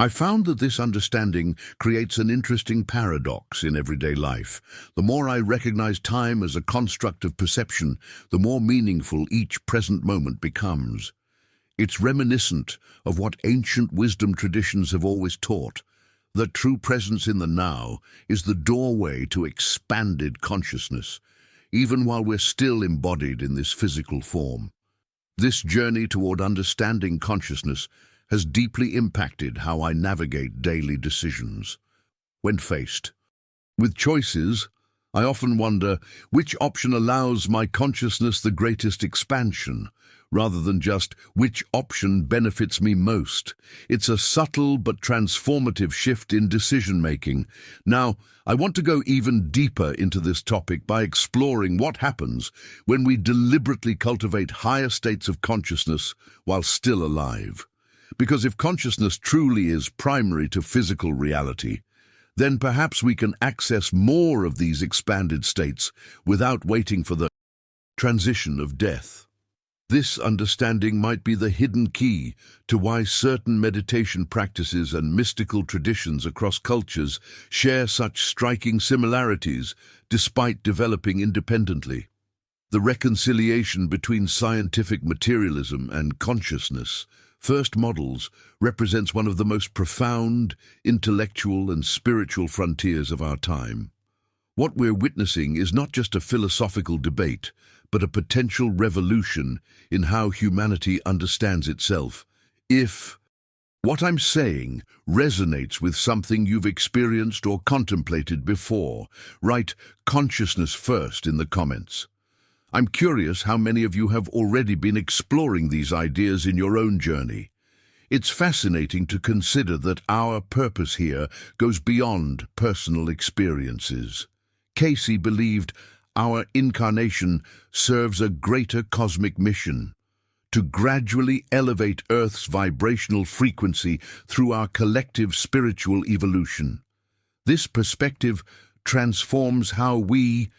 I found that this understanding creates an interesting paradox in everyday life. The more I recognize time as a construct of perception, the more meaningful each present moment becomes. It's reminiscent of what ancient wisdom traditions have always taught, that true presence in the now is the doorway to expanded consciousness, even while we're still embodied in this physical form. This journey toward understanding consciousness has deeply impacted how I navigate daily decisions. When faced with choices I often wonder which option allows my consciousness the greatest expansion, rather than just which option benefits me most. It's a subtle but transformative shift in decision-making. Now, I want to go even deeper into this topic by exploring what happens when we deliberately cultivate higher states of consciousness while still alive. Because if consciousness truly is primary to physical reality, then perhaps we can access more of these expanded states without waiting for the transition of death. This understanding might be the hidden key to why certain meditation practices and mystical traditions across cultures share such striking similarities despite developing independently. The reconciliation between scientific materialism and consciousness first models represents one of the most profound intellectual and spiritual frontiers of our time. What we're witnessing is not just a philosophical debate, but a potential revolution in how humanity understands itself. If what I'm saying resonates with something you've experienced or contemplated before, write "consciousness first" in the comments. I'm curious how many of you have already been exploring these ideas in your own journey. It's fascinating to consider that our purpose here goes beyond personal experiences. Cayce believed our incarnation serves a greater cosmic mission, to gradually elevate Earth's vibrational frequency through our collective spiritual evolution. This perspective transforms how we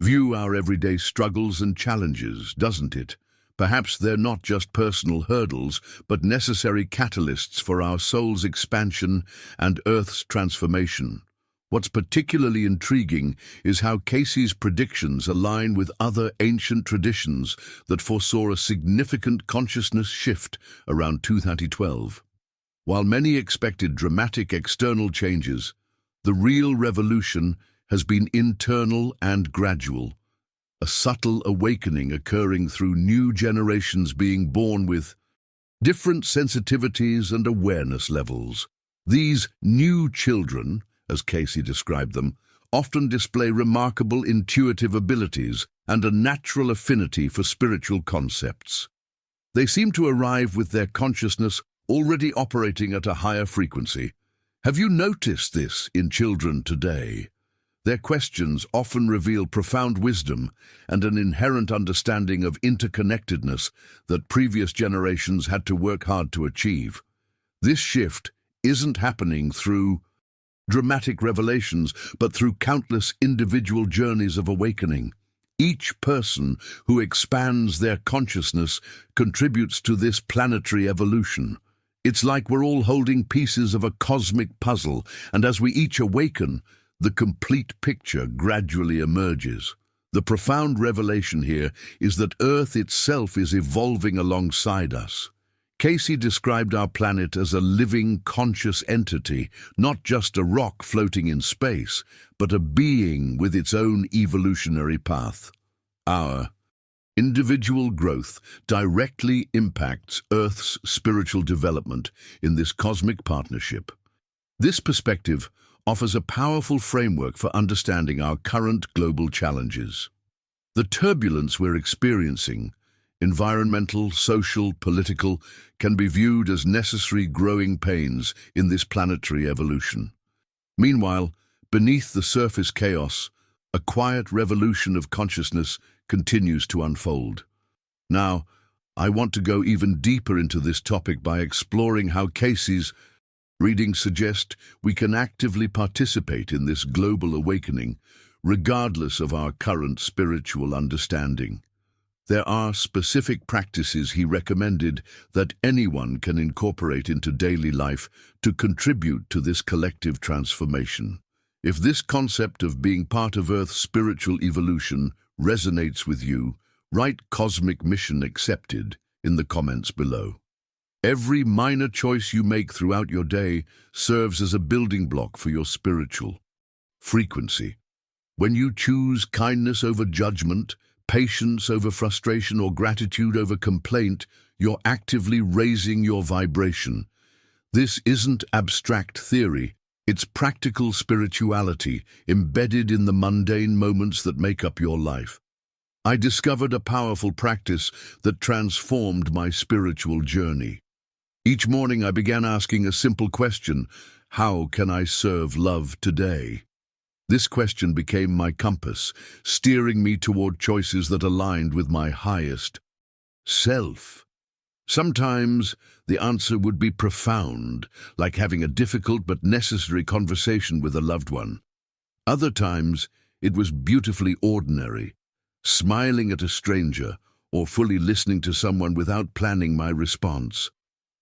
view our everyday struggles and challenges, doesn't it? Perhaps they're not just personal hurdles, but necessary catalysts for our soul's expansion and Earth's transformation. What's particularly intriguing is how Cayce's predictions align with other ancient traditions that foresaw a significant consciousness shift around 2012. While many expected dramatic external changes, the real revolution has been internal and gradual, a subtle awakening occurring through new generations being born with different sensitivities and awareness levels. These new children, as Cayce described them, often display remarkable intuitive abilities and a natural affinity for spiritual concepts. They seem to arrive with their consciousness already operating at a higher frequency. Have you noticed this in children today? Their questions often reveal profound wisdom and an inherent understanding of interconnectedness that previous generations had to work hard to achieve. This shift isn't happening through dramatic revelations, but through countless individual journeys of awakening. Each person who expands their consciousness contributes to this planetary evolution. It's like we're all holding pieces of a cosmic puzzle, and as we each awaken, the complete picture gradually emerges. The profound revelation here is that Earth itself is evolving alongside us. Cayce described our planet as a living, conscious entity, not just a rock floating in space, but a being with its own evolutionary path. Our individual growth directly impacts Earth's spiritual development in this cosmic partnership. This perspective offers a powerful framework for understanding our current global challenges. The turbulence we're experiencing, environmental, social, political, can be viewed as necessary growing pains in this planetary evolution. Meanwhile, beneath the surface chaos, a quiet revolution of consciousness continues to unfold. Now, I want to go even deeper into this topic by exploring how Cayce's readings suggest we can actively participate in this global awakening, regardless of our current spiritual understanding. There are specific practices he recommended that anyone can incorporate into daily life to contribute to this collective transformation. If this concept of being part of Earth's spiritual evolution resonates with you, write "Cosmic Mission Accepted" in the comments below. Every minor choice you make throughout your day serves as a building block for your spiritual frequency. When you choose kindness over judgment, patience over frustration, or gratitude over complaint, you're actively raising your vibration. This isn't abstract theory. It's practical spirituality embedded in the mundane moments that make up your life. I discovered a powerful practice that transformed my spiritual journey. Each morning I began asking a simple question: how can I serve love today? This question became my compass, steering me toward choices that aligned with my highest self. Sometimes the answer would be profound, like having a difficult but necessary conversation with a loved one. Other times it was beautifully ordinary, smiling at a stranger or fully listening to someone without planning my response.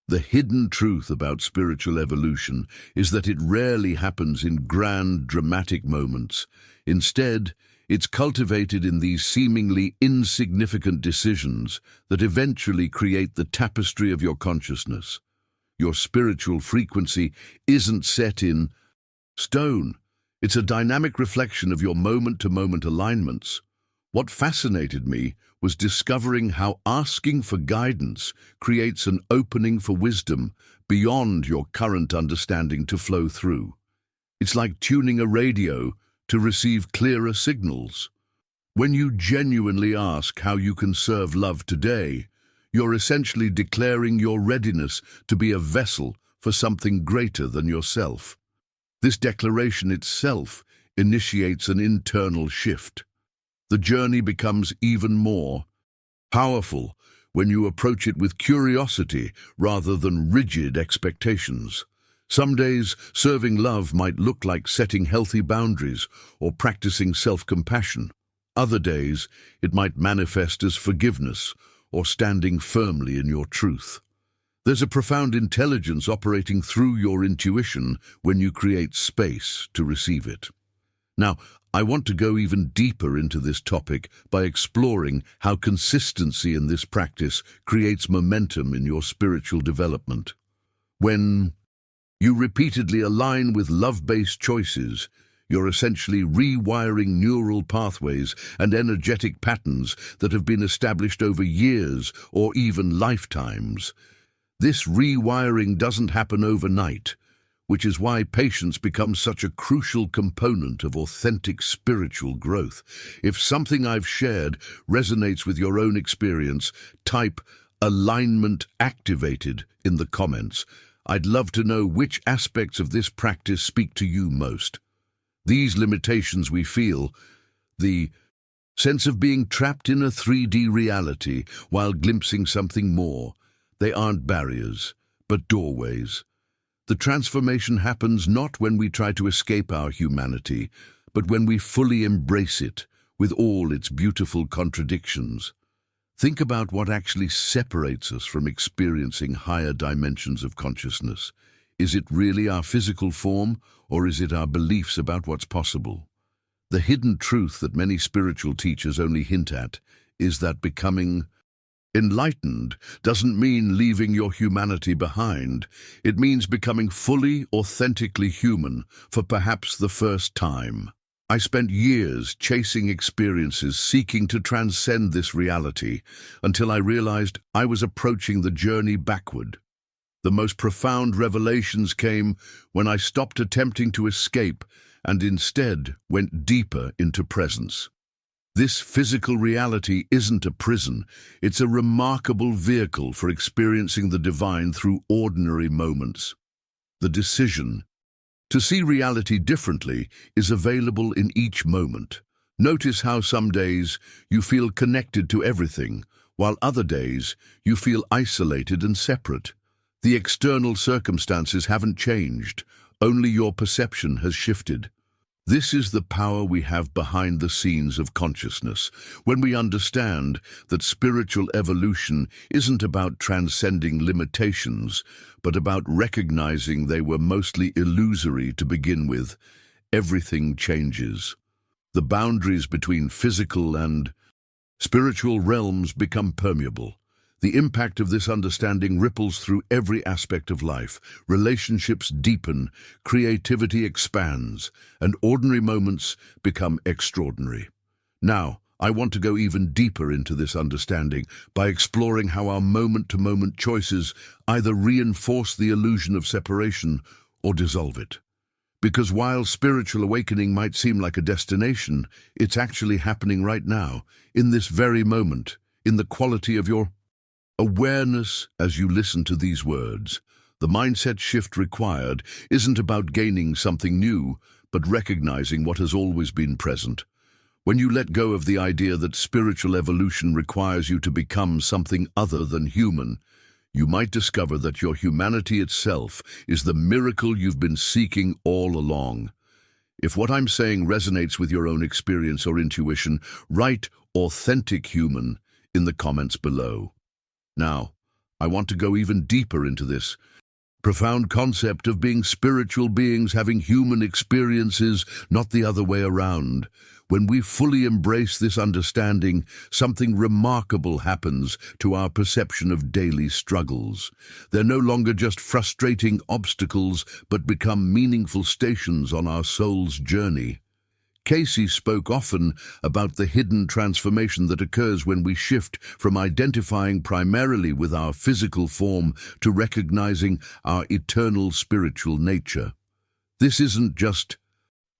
The hidden truth about spiritual evolution is that it rarely happens in grand, dramatic moments. Instead, it's cultivated in these seemingly insignificant decisions that eventually create the tapestry of your consciousness. Your spiritual frequency isn't set in stone. It's a dynamic reflection of your moment-to-moment alignments. What fascinated me was discovering how asking for guidance creates an opening for wisdom beyond your current understanding to flow through. It's like tuning a radio to receive clearer signals. When you genuinely ask how you can serve love today, you're essentially declaring your readiness to be a vessel for something greater than yourself. This declaration itself initiates an internal shift. The journey becomes even more powerful when you approach it with curiosity rather than rigid expectations. Some days, serving love might look like setting healthy boundaries or practicing self-compassion. Other days, it might manifest as forgiveness or standing firmly in your truth. There's a profound intelligence operating through your intuition when you create space to receive it. Now, I want to go even deeper into this topic by exploring how consistency in this practice creates momentum in your spiritual development. When you repeatedly align with love-based choices, you're essentially rewiring neural pathways and energetic patterns that have been established over years or even lifetimes. This rewiring doesn't happen overnight, which is why patience becomes such a crucial component of authentic spiritual growth. If something I've shared resonates with your own experience, type "alignment activated" in the comments. I'd love to know which aspects of this practice speak to you most. These limitations we feel, the sense of being trapped in a 3D reality while glimpsing something more, they aren't barriers, but doorways. The transformation happens not when we try to escape our humanity, but when we fully embrace it, with all its beautiful contradictions. Think about what actually separates us from experiencing higher dimensions of consciousness. Is it really our physical form, or is it our beliefs about what's possible? The hidden truth that many spiritual teachers only hint at is that becoming enlightened doesn't mean leaving your humanity behind. It means becoming fully, authentically human for perhaps the first time. I spent years chasing experiences, seeking to transcend this reality, until I realized I was approaching the journey backward. The most profound revelations came when I stopped attempting to escape and instead went deeper into presence. This physical reality isn't a prison, it's a remarkable vehicle for experiencing the divine through ordinary moments. The decision to see reality differently is available in each moment. Notice how some days you feel connected to everything, while other days you feel isolated and separate. The external circumstances haven't changed, only your perception has shifted. This is the power we have behind the scenes of consciousness, when we understand that spiritual evolution isn't about transcending limitations, but about recognizing they were mostly illusory to begin with. Everything changes. The boundaries between physical and spiritual realms become permeable. The impact of this understanding ripples through every aspect of life. Relationships deepen, creativity expands, and ordinary moments become extraordinary. Now, I want to go even deeper into this understanding by exploring how our moment-to-moment choices either reinforce the illusion of separation or dissolve it. Because while spiritual awakening might seem like a destination, it's actually happening right now, in this very moment, in the quality of your awareness as you listen to these words. The mindset shift required isn't about gaining something new, but recognizing what has always been present. When you let go of the idea that spiritual evolution requires you to become something other than human, you might discover that your humanity itself is the miracle you've been seeking all along. If what I'm saying resonates with your own experience or intuition, write "authentic human" in the comments below. Now, I want to go even deeper into this profound concept of being spiritual beings having human experiences, not the other way around. When we fully embrace this understanding, something remarkable happens to our perception of daily struggles. They're no longer just frustrating obstacles, but become meaningful stations on our soul's journey. Cayce spoke often about the hidden transformation that occurs when we shift from identifying primarily with our physical form to recognizing our eternal spiritual nature. This isn't just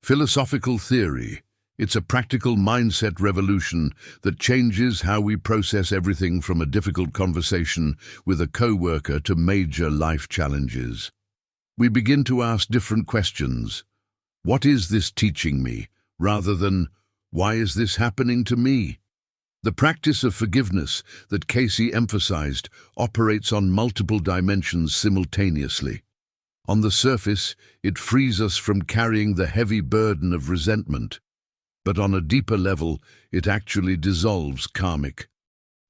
philosophical theory. It's a practical mindset revolution that changes how we process everything from a difficult conversation with a coworker to major life challenges. We begin to ask different questions. What is this teaching me? Rather than, why is this happening to me? The practice of forgiveness that Cayce emphasized operates on multiple dimensions simultaneously. On the surface, it frees us from carrying the heavy burden of resentment. But on a deeper level, it actually dissolves karmic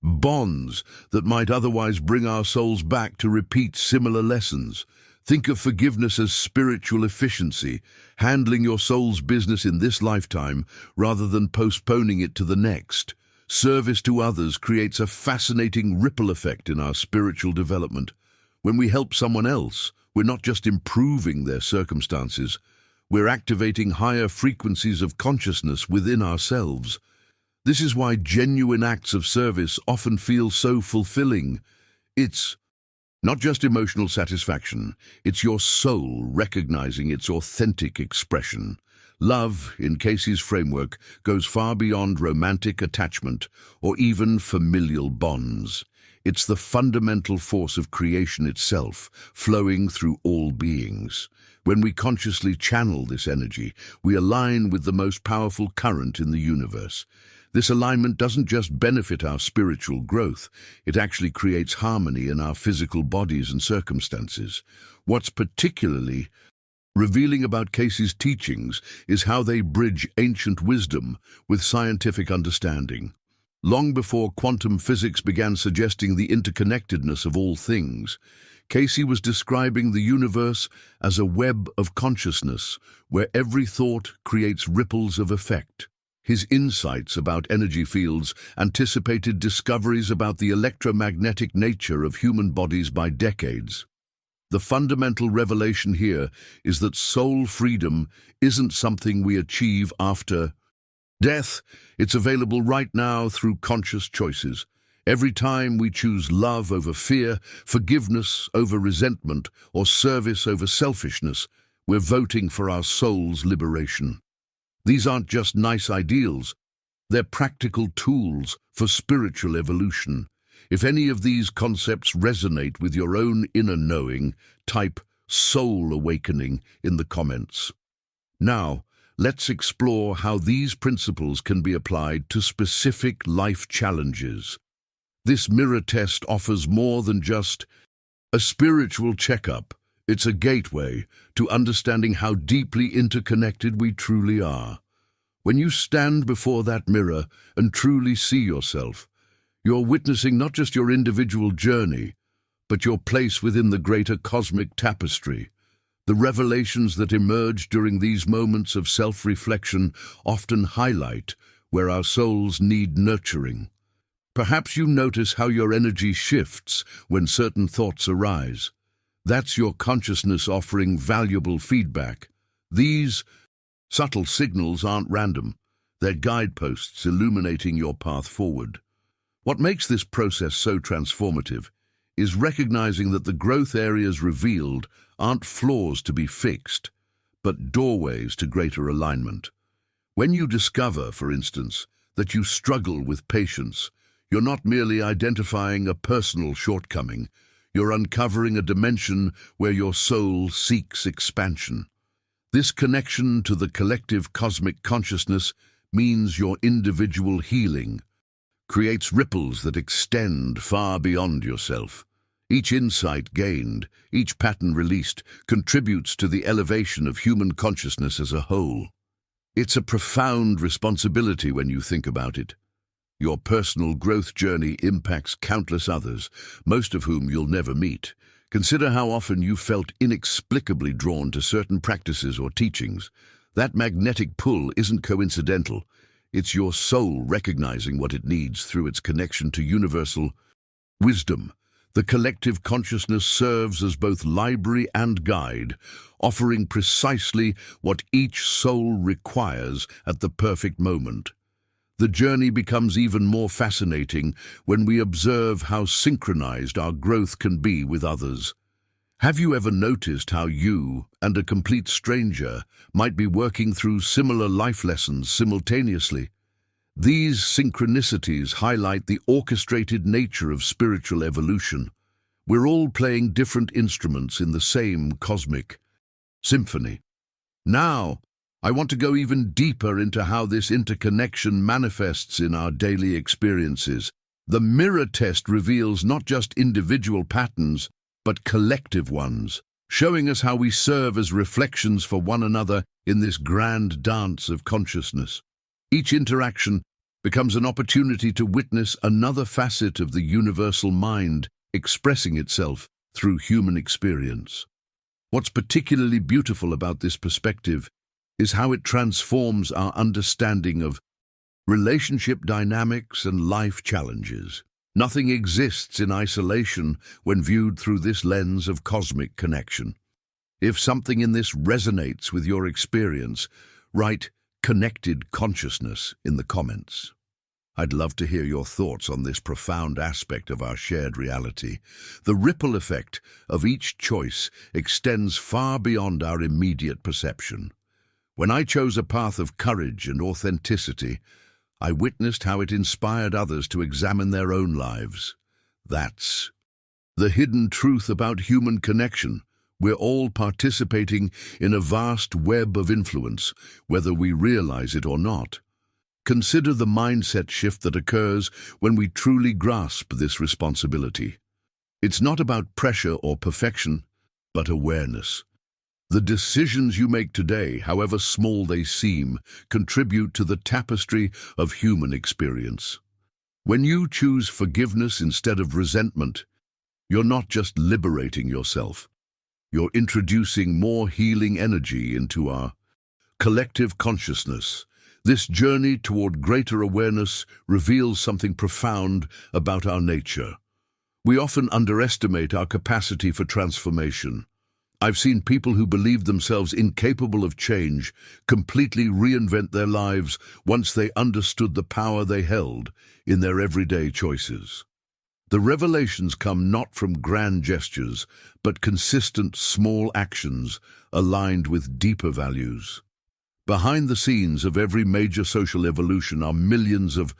bonds that might otherwise bring our souls back to repeat similar lessons. Think of forgiveness as spiritual efficiency, handling your soul's business in this lifetime rather than postponing it to the next. Service to others creates a fascinating ripple effect in our spiritual development. When we help someone else, we're not just improving their circumstances, we're activating higher frequencies of consciousness within ourselves. This is why genuine acts of service often feel so fulfilling. It's not just emotional satisfaction, it's your soul recognizing its authentic expression. Love, in Cayce's framework, goes far beyond romantic attachment or even familial bonds. It's the fundamental force of creation itself, flowing through all beings. When we consciously channel this energy, we align with the most powerful current in the universe. This alignment doesn't just benefit our spiritual growth, it actually creates harmony in our physical bodies and circumstances. What's particularly revealing about Cayce's teachings is how they bridge ancient wisdom with scientific understanding. Long before quantum physics began suggesting the interconnectedness of all things, Cayce was describing the universe as a web of consciousness, where every thought creates ripples of effect. His insights about energy fields anticipated discoveries about the electromagnetic nature of human bodies by decades. The fundamental revelation here is that soul freedom isn't something we achieve after death. It's available right now through conscious choices. Every time we choose love over fear, forgiveness over resentment, or service over selfishness, we're voting for our soul's liberation. These aren't just nice ideals, they're practical tools for spiritual evolution. If any of these concepts resonate with your own inner knowing, type "soul awakening" in the comments. Now, let's explore how these principles can be applied to specific life challenges. This mirror test offers more than just a spiritual checkup. It's a gateway to understanding how deeply interconnected we truly are. When you stand before that mirror and truly see yourself, you're witnessing not just your individual journey, but your place within the greater cosmic tapestry. The revelations that emerge during these moments of self-reflection often highlight where our souls need nurturing. Perhaps you notice how your energy shifts when certain thoughts arise. That's your consciousness offering valuable feedback. These subtle signals aren't random. They're guideposts illuminating your path forward. What makes this process so transformative is recognizing that the growth areas revealed aren't flaws to be fixed, but doorways to greater alignment. When you discover, for instance, that you struggle with patience, you're not merely identifying a personal shortcoming, you're uncovering a dimension where your soul seeks expansion. This connection to the collective cosmic consciousness means your individual healing creates ripples that extend far beyond yourself. Each insight gained, each pattern released, contributes to the elevation of human consciousness as a whole. It's a profound responsibility when you think about it. Your personal growth journey impacts countless others, most of whom you'll never meet. Consider how often you felt inexplicably drawn to certain practices or teachings. That magnetic pull isn't coincidental. It's your soul recognizing what it needs through its connection to universal wisdom. The collective consciousness serves as both library and guide, offering precisely what each soul requires at the perfect moment. The journey becomes even more fascinating when we observe how synchronized our growth can be with others. Have you ever noticed how you and a complete stranger might be working through similar life lessons simultaneously? These synchronicities highlight the orchestrated nature of spiritual evolution. We're all playing different instruments in the same cosmic symphony. Now, I want to go even deeper into how this interconnection manifests in our daily experiences. The mirror test reveals not just individual patterns, but collective ones, showing us how we serve as reflections for one another in this grand dance of consciousness. Each interaction becomes an opportunity to witness another facet of the universal mind expressing itself through human experience. What's particularly beautiful about this perspective is how it transforms our understanding of relationship dynamics and life challenges. Nothing exists in isolation when viewed through this lens of cosmic connection. If something in this resonates with your experience, write "connected consciousness" in the comments. I'd love to hear your thoughts on this profound aspect of our shared reality. The ripple effect of each choice extends far beyond our immediate perception. When I chose a path of courage and authenticity, I witnessed how it inspired others to examine their own lives. That's the hidden truth about human connection. We're all participating in a vast web of influence, whether we realize it or not. Consider the mindset shift that occurs when we truly grasp this responsibility. It's not about pressure or perfection, but awareness. The decisions you make today, however small they seem, contribute to the tapestry of human experience. When you choose forgiveness instead of resentment, you're not just liberating yourself. You're introducing more healing energy into our collective consciousness. This journey toward greater awareness reveals something profound about our nature. We often underestimate our capacity for transformation. I've seen people who believed themselves incapable of change completely reinvent their lives once they understood the power they held in their everyday choices. The revelations come not from grand gestures, but consistent small actions aligned with deeper values. Behind the scenes of every major social evolution are millions of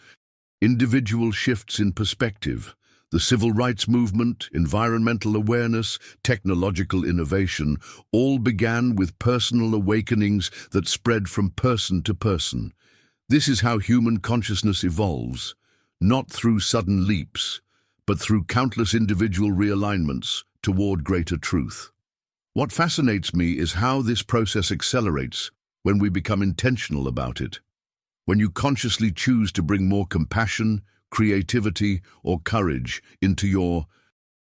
individual shifts in perspective. The civil rights movement, environmental awareness, technological innovation, all began with personal awakenings that spread from person to person. This is how human consciousness evolves, not through sudden leaps, but through countless individual realignments toward greater truth. What fascinates me is how this process accelerates when we become intentional about it. When you consciously choose to bring more compassion, creativity, or courage into your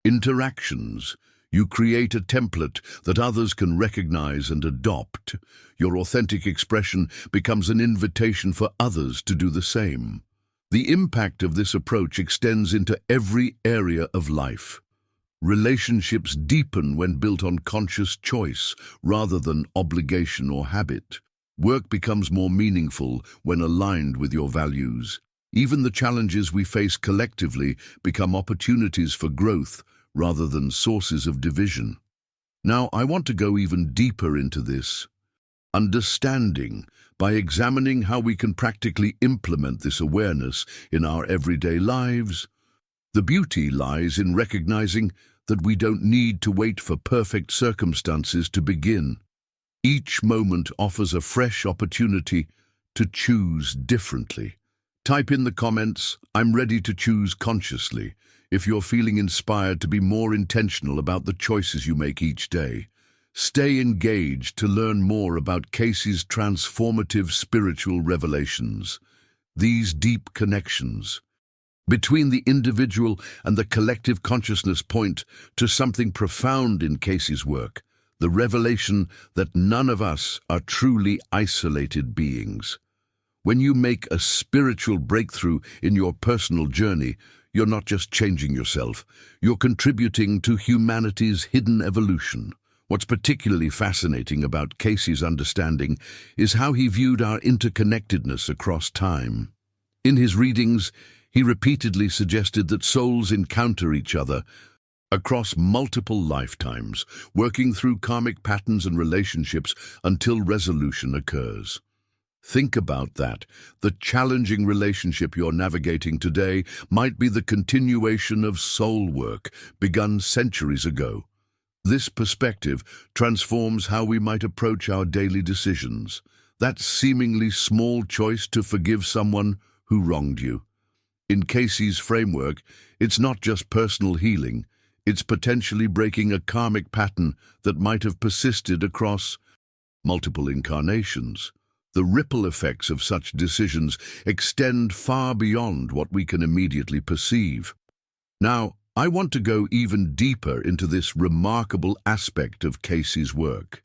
interactions, you create a template that others can recognize and adopt. Your authentic expression becomes an invitation for others to do the same. The impact of this approach extends into every area of life. Relationships deepen when built on conscious choice rather than obligation or habit. Work becomes more meaningful when aligned with your values. Even the challenges we face collectively become opportunities for growth rather than sources of division. Now, I want to go even deeper into this. understanding, by examining how we can practically implement this awareness in our everyday lives. The beauty lies in recognizing that we don't need to wait for perfect circumstances to begin. Each moment offers a fresh opportunity to choose differently. Type in the comments, "I'm ready to choose consciously," if you're feeling inspired to be more intentional about the choices you make each day. Stay engaged to learn more about Cayce's transformative spiritual revelations. These deep connections between the individual and the collective consciousness point to something profound in Cayce's work, the revelation that none of us are truly isolated beings. When you make a spiritual breakthrough in your personal journey, you're not just changing yourself, you're contributing to humanity's hidden evolution. What's particularly fascinating about Cayce's understanding is how he viewed our interconnectedness across time. In his readings, he repeatedly suggested that souls encounter each other across multiple lifetimes, working through karmic patterns and relationships until resolution occurs. Think about that. The challenging relationship you're navigating today might be the continuation of soul work begun centuries ago. This perspective transforms how we might approach our daily decisions. That seemingly small choice to forgive someone who wronged you. In Cayce's framework, it's not just personal healing, it's potentially breaking a karmic pattern that might have persisted across multiple incarnations. The ripple effects of such decisions extend far beyond what we can immediately perceive. Now, I want to go even deeper into this remarkable aspect of Cayce's work.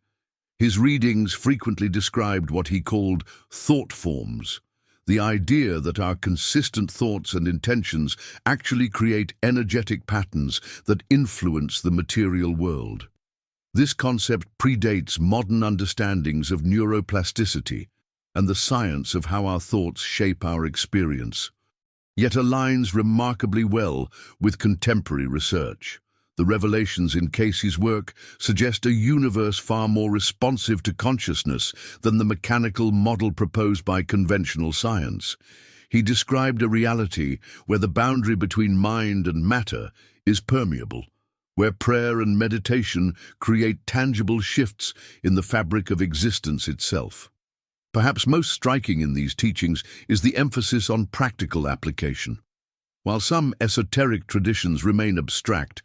His readings frequently described what he called thought forms, the idea that our consistent thoughts and intentions actually create energetic patterns that influence the material world. This concept predates modern understandings of neuroplasticity and the science of how our thoughts shape our experience, yet aligns remarkably well with contemporary research. The revelations in Cayce's work suggest a universe far more responsive to consciousness than the mechanical model proposed by conventional science. He described a reality where the boundary between mind and matter is permeable, where prayer and meditation create tangible shifts in the fabric of existence itself. Perhaps most striking in these teachings is the emphasis on practical application. While some esoteric traditions remain abstract,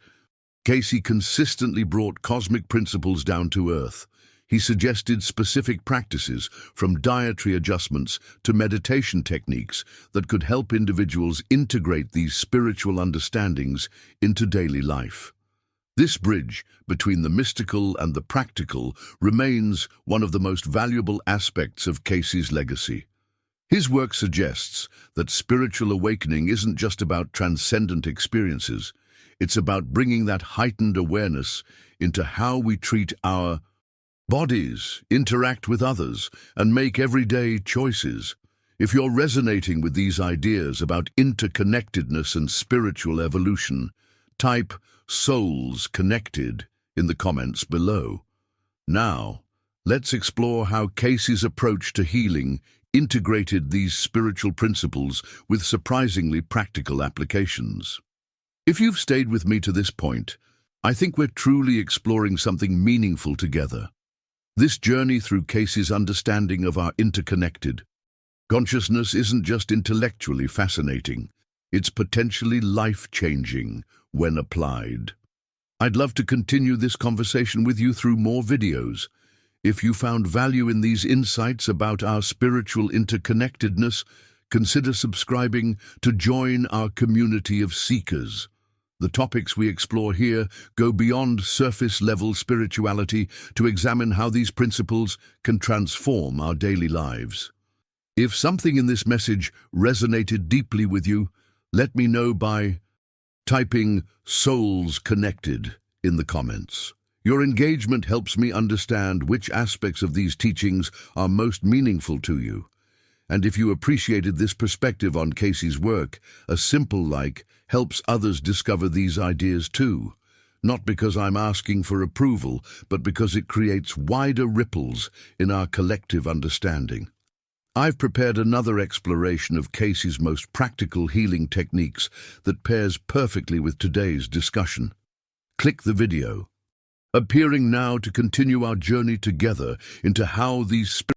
Cayce consistently brought cosmic principles down to earth. He suggested specific practices, from dietary adjustments to meditation techniques, that could help individuals integrate these spiritual understandings into daily life. This bridge between the mystical and the practical remains one of the most valuable aspects of Cayce's legacy. His work suggests that spiritual awakening isn't just about transcendent experiences. It's about bringing that heightened awareness into how we treat our bodies, interact with others, and make everyday choices. If you're resonating with these ideas about interconnectedness and spiritual evolution, type "Souls Connected" in the comments below. Now, let's explore how Cayce's approach to healing integrated these spiritual principles with surprisingly practical applications. If you've stayed with me to this point, I think we're truly exploring something meaningful together. This journey through Cayce's understanding of our interconnected consciousness isn't just intellectually fascinating, it's potentially life-changing when applied. I'd love to continue this conversation with you through more videos. If you found value in these insights about our spiritual interconnectedness, consider subscribing to join our community of seekers. The topics we explore here go beyond surface-level spirituality to examine how these principles can transform our daily lives. If something in this message resonated deeply with you, let me know by typing "Souls Connected" in the comments. Your engagement helps me understand which aspects of these teachings are most meaningful to you. And if you appreciated this perspective on Cayce's work, a simple like helps others discover these ideas too. not because I'm asking for approval, but because it creates wider ripples in our collective understanding. I've prepared another exploration of Cayce's most practical healing techniques that pairs perfectly with today's discussion. Click the video. Appearing now to continue our journey together into how these